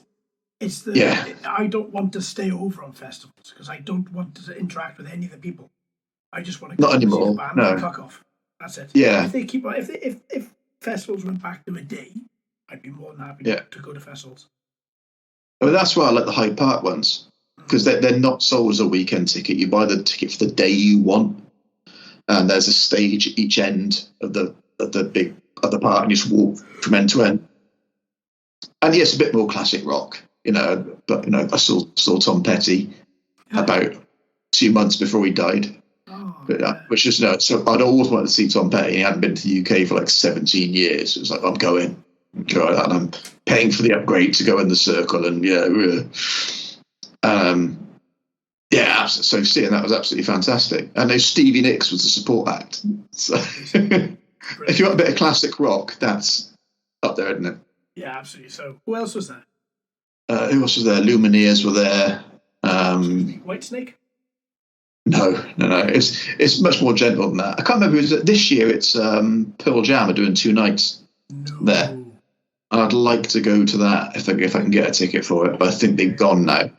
I don't want to stay over on festivals because I don't want to interact with any of the people. I just want to go not anymore. See the band and fuck off. That's it. Yeah. If festivals went back to a day, I'd be more than happy to go to festivals. I mean, that's why I like the Hyde Park ones because they're not sold as a weekend ticket. You buy the ticket for the day you want, and there's a stage at each end of the park, and you just walk from end to end. And yes, a bit more classic rock. But I saw Tom Petty about 2 months before he died. Which is so I'd always wanted to see Tom Petty. He hadn't been to the UK for like 17 years. It was like I'm going, and I'm paying for the upgrade to go in the circle, and so seeing that was absolutely fantastic. And then Stevie Nicks was the support act. So if you want a bit of classic rock, that's up there, isn't it? Yeah, absolutely. So who else was there? Who else was there? Lumineers were there. Whitesnake? No. It's much more gentle than that. I can't remember. This year it's Pearl Jam are doing 2 nights there. And I'd like to go to that if I can get a ticket for it, but I think they've gone now.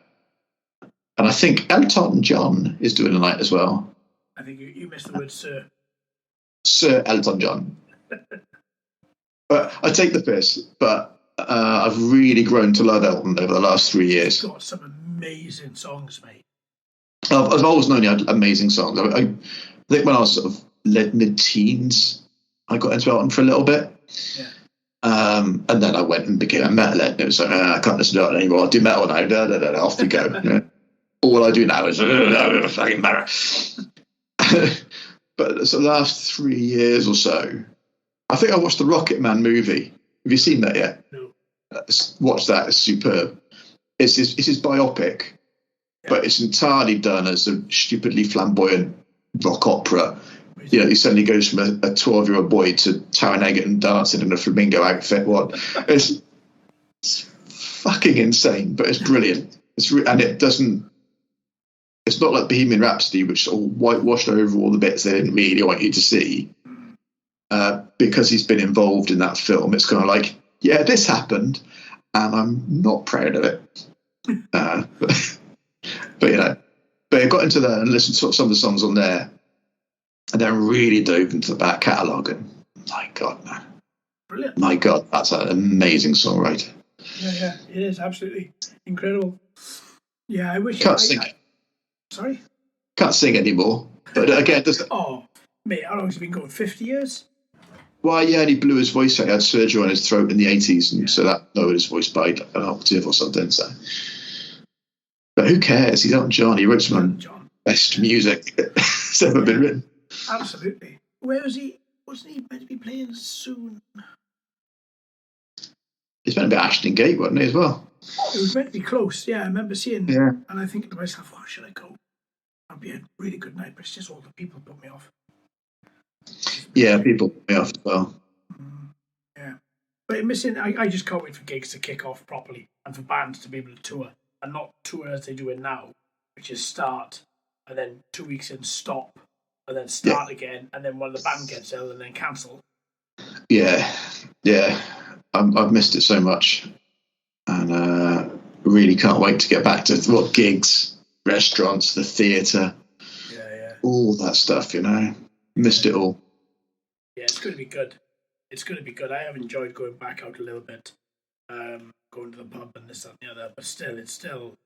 And I think Elton John is doing a night as well. I think you missed the word Sir. Sir Elton John. But I take the piss, but I've really grown to love Elton over the last 3 years. He's got some amazing songs, mate. I've always known he had amazing songs. I think when I was sort of mid-teens, I got into Elton for a little bit. Yeah. And then I went and became a metalhead. And it was like, I can't listen to Elton anymore. I do metal now. Off we go. All I do now is fucking marrow. But so the last 3 years or so, I think I watched the Rocket Man movie. Have you seen that yet? No. Watch that. It's superb. It's his biopic, but it's entirely done as a stupidly flamboyant rock opera. He suddenly goes from a 12-year-old boy to Taron Egerton dancing in a flamingo outfit. It's fucking insane, but it's brilliant. And it doesn't. It's not like Bohemian Rhapsody, which sort of whitewashed over all the bits they didn't really want you to see. Because he's been involved in that film, it's kind of like, yeah, this happened, and I'm not proud of it. But I got into that and listened to some of the songs on there, and then really dove into the back catalogue, and my God, man. Brilliant. My God, that's an amazing songwriter. Yeah, it is absolutely incredible. Yeah, I wish. Can't sing. Sorry? Can't sing anymore. But again, oh, mate, how long has it been going? 50 years? Well, yeah, and he blew his voice out. He had surgery on his throat in the 80s, and so that lowered his voice by an octave or something. So, but who cares? He's Elton John. He wrote some of the best music that's ever been written. Absolutely. Where was he? Wasn't he meant to be playing soon? He's meant to be at Ashton Gate, wasn't he, as well? It was meant to be close, yeah. I remember seeing it, and I think to myself, oh, should I go? That'd be a really good night, but it's just all the people put me off. Yeah, people put me off as well. Yeah. But missing, I just can't wait for gigs to kick off properly and for bands to be able to tour and not tour as they do it now, which is start and then 2 weeks in stop and then start again and then when the band gets ill and then cancel. Yeah. I've missed it so much, and really can't wait to get back to gigs, restaurants, the theatre, all that stuff. Missed it all. Yeah, it's going to be good. It's going to be good. I have enjoyed going back out a little bit, going to the pub and this, that, and the other. But still, it still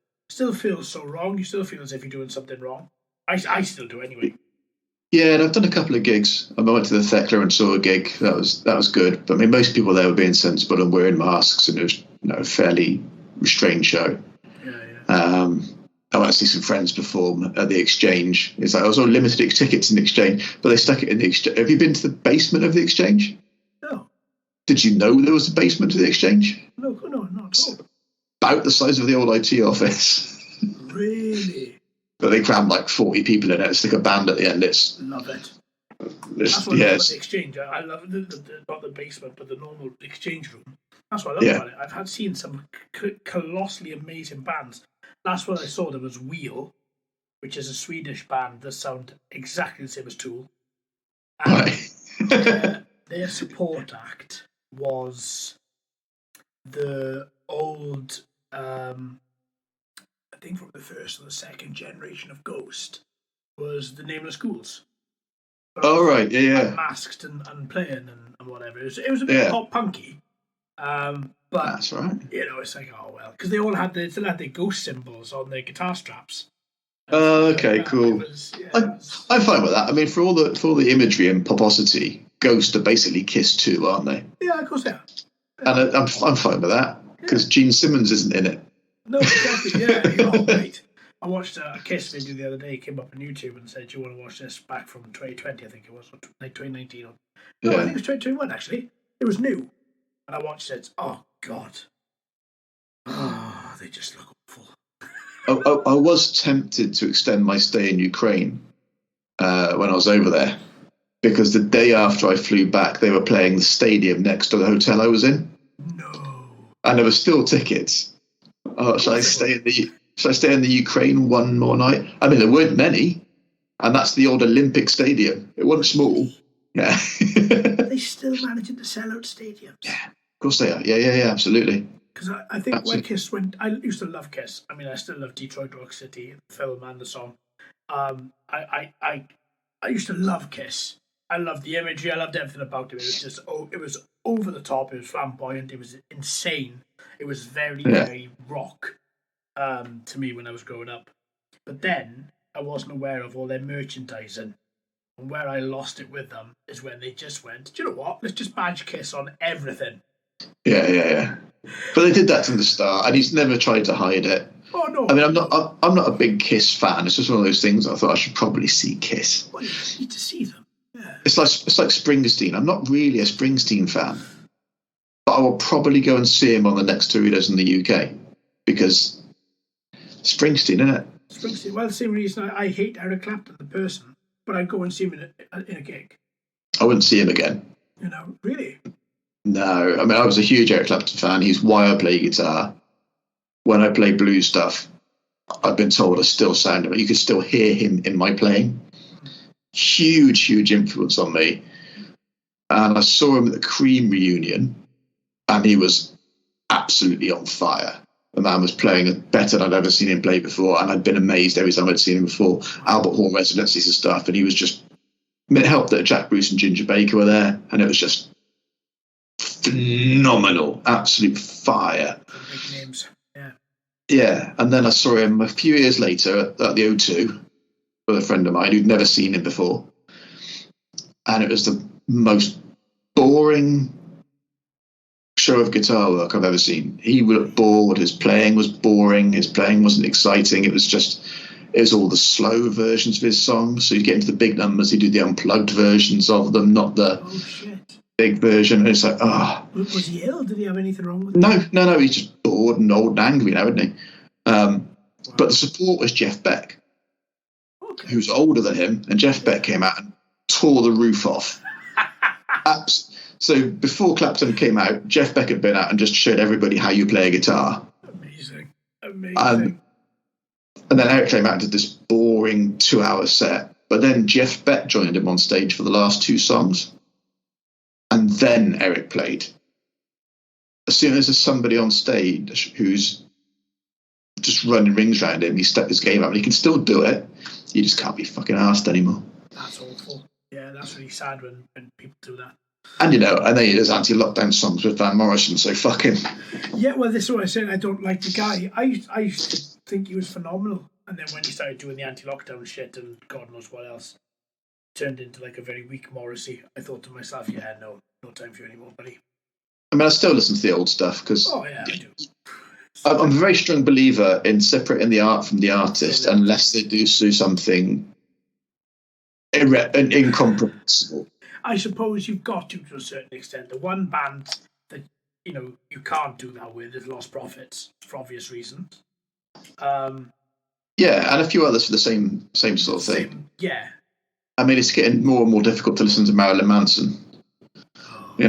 feels so wrong. You still feel as if you're doing something wrong. I still do anyway. Yeah, and I've done a couple of gigs. I went to the Thekla and saw a gig. That was good. But I mean, most people there were being sensible and wearing masks, and it was a fairly restrained show. Yeah. I went to see some friends perform at the Exchange. It's like I was on limited tickets in the Exchange, but they stuck it in the Exchange. Have you been to the basement of the Exchange? No. Did you know there was a basement to the Exchange? No, not at all. About the size of the old IT office. Really? But they crammed like 40 people in it. It's like a band at the end. Love it. That's what I love about the Exchange. I love not the basement, but the normal Exchange room. That's what I love about it. I've seen some colossally amazing bands. Last one I saw there was Wheel, which is a Swedish band that sound exactly the same as Tool. And their support act was the old, I think from the first or the second generation of Ghost, was the Nameless Ghouls. Right, yeah. Masked and playing and whatever. It was a bit pop punky. But that's right. It's like, oh well, because they still had their ghost symbols on their guitar straps. Okay, cool. I'm fine with that. I mean, for all the imagery and pomposity, Ghost are basically Kiss too, aren't they? Yeah, of course they are. And I'm fine with that because Gene Simmons isn't in it. No, exactly. Yeah, you're right. I watched a Kiss video the other day. It came up on YouTube and said, "Do you want to watch this back from 2020? I think it was, or like 2019. I think it was 2021. Actually, it was new." And I watched it. Oh God! Oh, they just look awful. I was tempted to extend my stay in Ukraine when I was over there because the day after I flew back, they were playing the stadium next to the hotel I was in. No. And there were still tickets. Oh, should I stay in the Ukraine one more night? I mean, there weren't many, and that's the old Olympic Stadium. It wasn't small. Yeah. Are they still managing to sell out stadiums? Yeah, of course they are. Yeah, absolutely. Because I think when Kiss went, I used to love Kiss. I mean, I still love Detroit Rock City, the film and the song. I used to love Kiss. I loved the imagery. I loved everything about it. It was just, it was over the top. It was flamboyant. It was insane. It was very, very rock to me when I was growing up. But then I wasn't aware of all their merchandising. And where I lost it with them is when they just went, do you know what? Let's just badge Kiss on everything. Yeah. But they did that from the start, and he's never tried to hide it. Oh no! I mean, I'm not a big Kiss fan. It's just one of those things. I thought I should probably see Kiss. Well, you need to see them. Yeah. It's like Springsteen. I'm not really a Springsteen fan, but I will probably go and see him on the next tour he does in the UK because Springsteen, isn't it? Springsteen. Well, the same reason I hate Eric Clapton, the person, but I'd go and see him in a gig. I wouldn't see him again. Really? No, I mean, I was a huge Eric Clapton fan. He's why I play guitar. When I play blues stuff, I've been told I still sound him. You can still hear him in my playing. Huge influence on me. And I saw him at the Cream reunion, and he was absolutely on fire. The man was playing better than I'd ever seen him play before, and I'd been amazed every time I'd seen him before. Albert Hall residencies and stuff, and he was just... I mean, it helped that Jack Bruce and Ginger Baker were there, and it was just phenomenal, absolute fire. Big names, yeah. Yeah, and then I saw him a few years later at the O2 with a friend of mine who'd never seen him before, and it was the most boring show of guitar work I've ever seen. He looked bored, his playing was boring, his playing wasn't exciting, it was all the slow versions of his songs, so you'd get into the big numbers, he'd do the unplugged versions of them, not the big version, and it's like, Was he ill? Did he have anything wrong with him? No, he's just bored and old and angry now, isn't he? But the support was Jeff Beck, who's older than him, and Jeff Beck came out and tore the roof off. So before Clapton came out, Jeff Beck had been out and just showed everybody how you play a guitar. Amazing. And then Eric came out and did this boring 2-hour set. But then Jeff Beck joined him on stage for the last 2 songs. And then Eric played. As soon as there's somebody on stage who's just running rings around him, he stepped his game up, and he can still do it. You just can't be fucking arsed anymore. That's awful. Yeah, that's really sad when people do that. And and then he does anti-lockdown songs with Van Morrison, so fuck him. Yeah, well, this is what I said. I don't like the guy. I used to think he was phenomenal, and then when he started doing the anti-lockdown shit and God knows what else, turned into like a very weak Morrissey. I thought to myself, yeah, no time for you anymore, buddy. I mean, I still listen to the old stuff because I do. I'm a very strong believer in separating the art from the artist, unless they do something incomprehensible. I suppose you've got to a certain extent. The one band that you can't do that with is Lost Prophets for obvious reasons. Yeah, and a few others for the same sort of thing. Yeah. I mean, it's getting more and more difficult to listen to Marilyn Manson. Do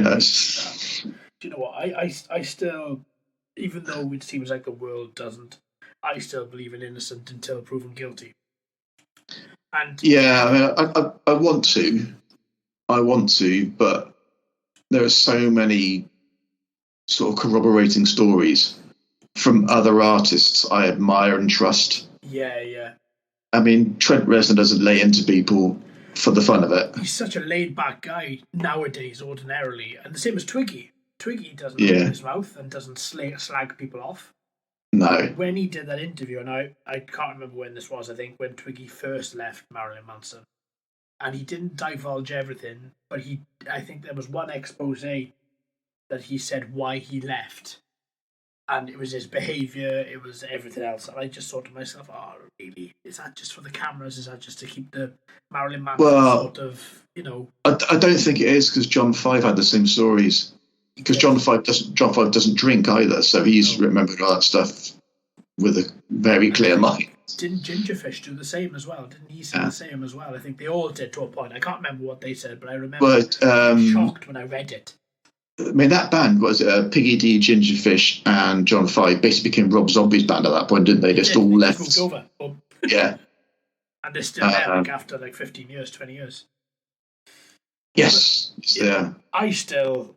you know what? I still, even though it seems like the world doesn't, I still believe in innocent until proven guilty. And yeah, I mean, I want to, but there are so many sort of corroborating stories from other artists I admire and trust. Yeah. I mean, Trent Reznor doesn't lay into people for the fun of it. He's such a laid-back guy nowadays, ordinarily, and the same as Twiggy. Twiggy doesn't open his mouth and doesn't slag people off. No. When he did that interview, and I can't remember when this was, I think when Twiggy first left Marilyn Manson, and he didn't divulge everything, but I think there was one expose that he said why he left, and it was his behaviour, it was everything else, and I just thought to myself, oh, really? Is that just for the cameras? Is that just to keep the Marilyn Manson sort of, I don't think it is, because John 5 had the same stories. Because John 5 doesn't drink either, so he's remembered all that stuff with a very clear mind. Didn't Gingerfish do the same as well? Didn't he say the same as well? I think they all did to a point. I can't remember what they said, but I remember shocked when I read it. I mean, that band was Piggy D, Gingerfish, and John 5 basically became Rob Zombie's band at that point, didn't they? Just all left. Moved over. Yeah. And they're still there after 15 years, 20 years. Yes. Yeah. I still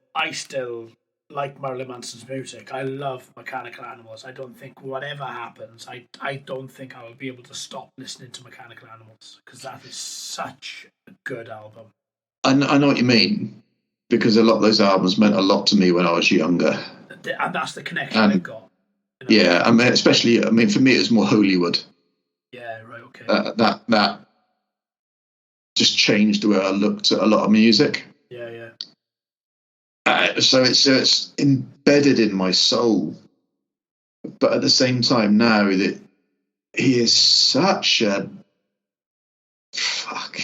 like Marilyn Manson's music. I love Mechanical Animals. I don't think whatever happens, I don't think I will be able to stop listening to Mechanical Animals, because that is such a good album. I know what you mean, because a lot of those albums meant a lot to me when I was younger. And that's the connection I've got. Yeah, I mean, especially, for me it was more Hollywood. Yeah, right, okay. That just changed the way I looked at a lot of music. Yeah. So it's embedded in my soul. But at the same time now that he is such a fuck.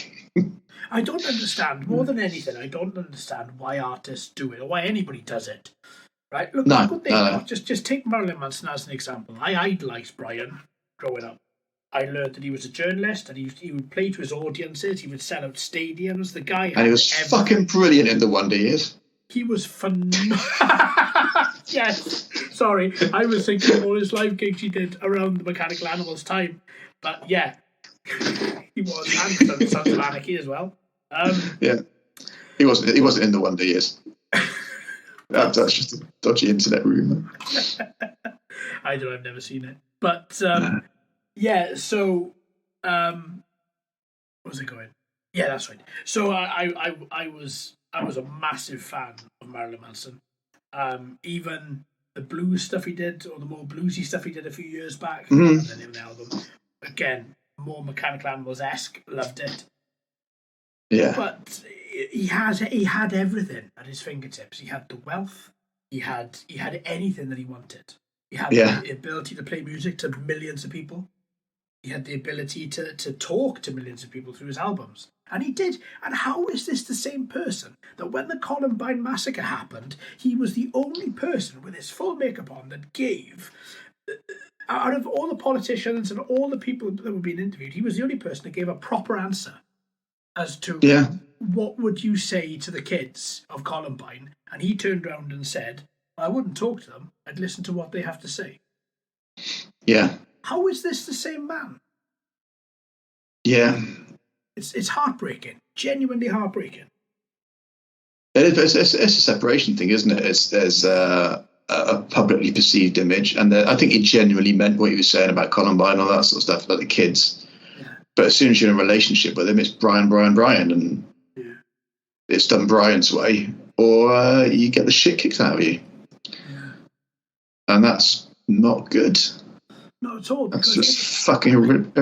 I don't understand, more than anything, I don't understand why artists do it or why anybody does it. Right? Look what they got. Just take Marilyn Manson as an example. I idolised Brian growing up. I learned that he was a journalist, and he would play to his audiences, he would sell out stadiums. The guy and he was fucking brilliant in the Wonder Years. He was phenomenal. Yes. Sorry, I was thinking of all his live gigs he did around the Mechanical Animals time. But yeah, he was, and Sons of Anarchy as well. Yeah, he wasn't in the Wonder Years. That's just a dodgy internet rumour. I've never seen it. But yeah, so where was I going? Yeah, that's right. So I was a massive fan of Marilyn Manson. Even the blues stuff he did, or the more bluesy stuff he did a few years back, the name of the album. Again, more Mechanical Animals-esque. Loved it. Yeah. But he had everything at his fingertips. He had the wealth. He had anything that he wanted. He had the ability to play music to millions of people. He had the ability to talk to millions of people through his albums. And he did. And how is this the same person that when the Columbine massacre happened, he was the only person with his full makeup on that gave, out of all the politicians and all the people that were being interviewed, he was the only person that gave a proper answer as to Yeah. what would you say to the kids of Columbine? And he turned around and said, I wouldn't talk to them. I'd listen to what they have to say. Yeah. How is this the same man? Yeah. It's heartbreaking. Genuinely heartbreaking. It's a separation thing, isn't it? There's a publicly perceived image, and I think he genuinely meant what he was saying about Columbine and all that sort of stuff about the kids. Yeah. But as soon as you're in a relationship with him, it's Brian, and it's done Brian's way, or you get the shit kicked out of you. Yeah. And that's not good. Not at all. That's just fucking...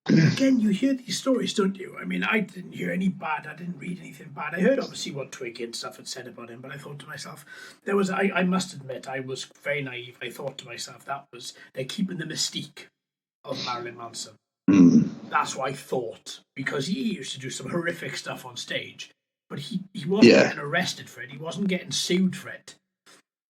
Again, you hear these stories, don't you? I mean, I didn't hear any bad. I didn't read anything bad. I heard, obviously, what Twiggy and stuff had said about him, but I thought to myself, I must admit, I was very naive. I thought to myself, they're keeping the mystique of Marilyn Manson. Mm. That's what I thought, because he used to do some horrific stuff on stage, but he wasn't getting arrested for it. He wasn't getting sued for it.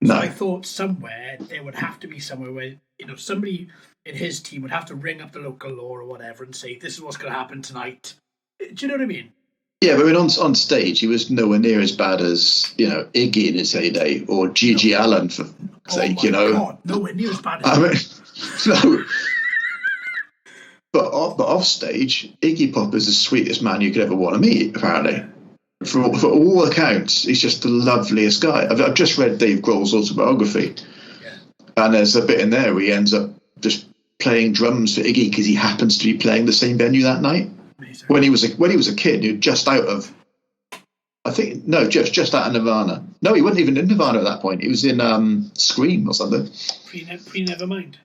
So I thought somewhere there would have to be somewhere where, somebody in his team would have to ring up the local law or whatever and say, this is what's going to happen tonight. Do you know what I mean? Yeah, but on stage, he was nowhere near as bad as, Iggy in his heyday, or Gigi Allen, for sake, God, nowhere near as bad as no. But off stage, Iggy Pop is the sweetest man you could ever want to meet, apparently. Yeah. For all accounts, he's just the loveliest guy. I've just read Dave Grohl's autobiography, and there's a bit in there where he ends up just playing drums for Iggy because he happens to be playing the same venue that night. Amazing. When he was a kid, he was just out of, just out of Nirvana. No, he wasn't even in Nirvana at that point. He was in Scream or something. Pre-Nevermind.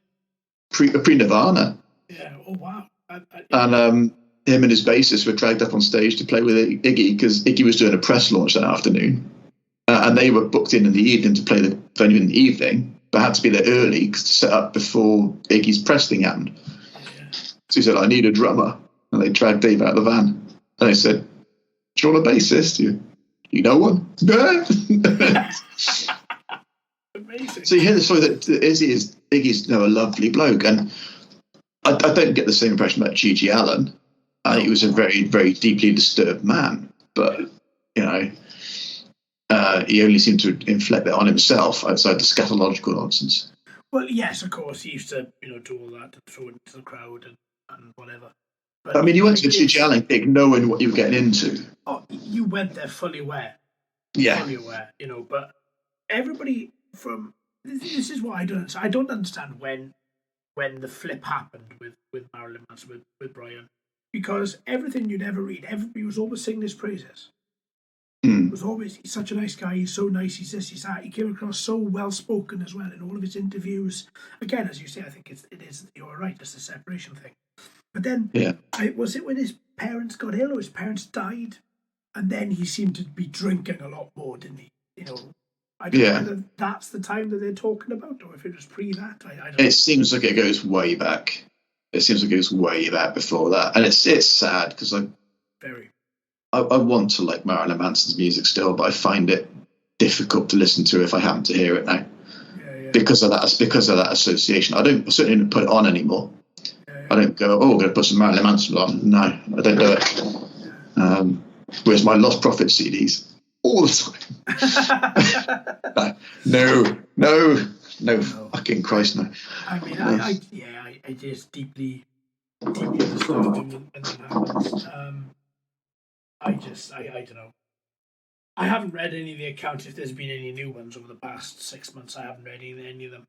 Pre-Nirvana. Yeah. Oh wow. And him and his bassist were dragged up on stage to play with Iggy because Iggy was doing a press launch that afternoon, and they were booked in the evening to play the venue in the evening, but had to be there early to set up before Iggy's press thing happened. Yeah. So he said, I need a drummer. And they dragged Dave out of the van. And they said, do you want a bassist? You know one? Amazing. So you hear the story that Iggy's a lovely bloke. And I don't get the same impression about Gigi Allen. He was a very, very deeply disturbed man. But, he only seemed to inflict that on himself outside the scatological nonsense. Well, yes, of course. He used to, do all that to throw it into the crowd and whatever. But I mean, you went to a Gigi Allen gig knowing what you were getting into. Oh, you went there fully aware. Yeah. Fully aware, but everybody from... This is what I don't understand. I don't understand when the flip happened with Marilyn Manson, with Brian. Because everything you'd ever read, everybody was always singing his praises. It was always, he's such a nice guy, he's so nice, he's this, he's that. He came across so well-spoken as well in all of his interviews. Again, as you say, I think it is, you're right, it's a separation thing. But then, was it when his parents got ill or his parents died? And then he seemed to be drinking a lot more, didn't he? I don't know whether that's the time that they're talking about or if it was pre that. I don't know. It seems like it goes way back. It seems like it goes way back before that. And it's sad because I want to like Marilyn Manson's music still, but I find it difficult to listen to if I happen to hear it now. Because of that association. I certainly don't put it on anymore. I don't go, I'm going to put some Marilyn Manson on. No, I don't do it. Whereas my Lost Prophet CDs, all the time. No, fucking Christ, no. I mean, I just deeply understand when that happens. I don't know. I haven't read any of the accounts if there's been any new ones over the past 6 months. I haven't read any of them.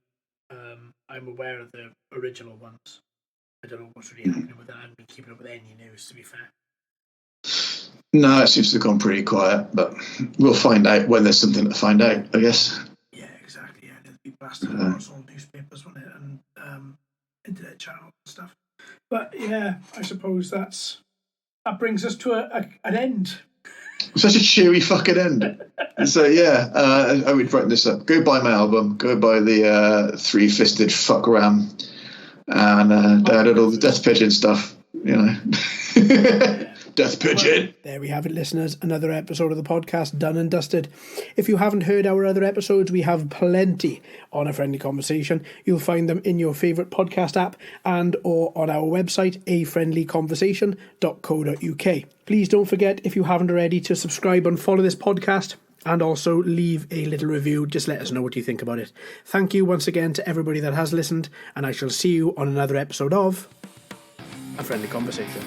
I'm aware of the original ones. I don't know what's really happening with that. I haven't been keeping up with any news, to be fair. No, it seems to have gone pretty quiet, but we'll find out when there's something to find out, I guess. Yeah, exactly. Yeah, it'll be blasted across all newspapers, won't it? And internet channels and stuff. But yeah, I suppose that brings us to an end. Such a cheery fucking end. So yeah, I would write this up. Go buy my album. Go buy the three-fisted fuck ram, and download all the Death Pigeon stuff. Death pigeon. There we have it, listeners. Another episode of the podcast done and dusted. If you haven't heard our other episodes, we have plenty on A Friendly Conversation. You'll find them in your favourite podcast app and or on our website, afriendlyconversation.co.uk. Please don't forget, if you haven't already, to subscribe and follow this podcast. And also leave a little review. Just let us know what you think about it. Thank you once again to everybody that has listened, and I shall see you on another episode of A Friendly Conversation.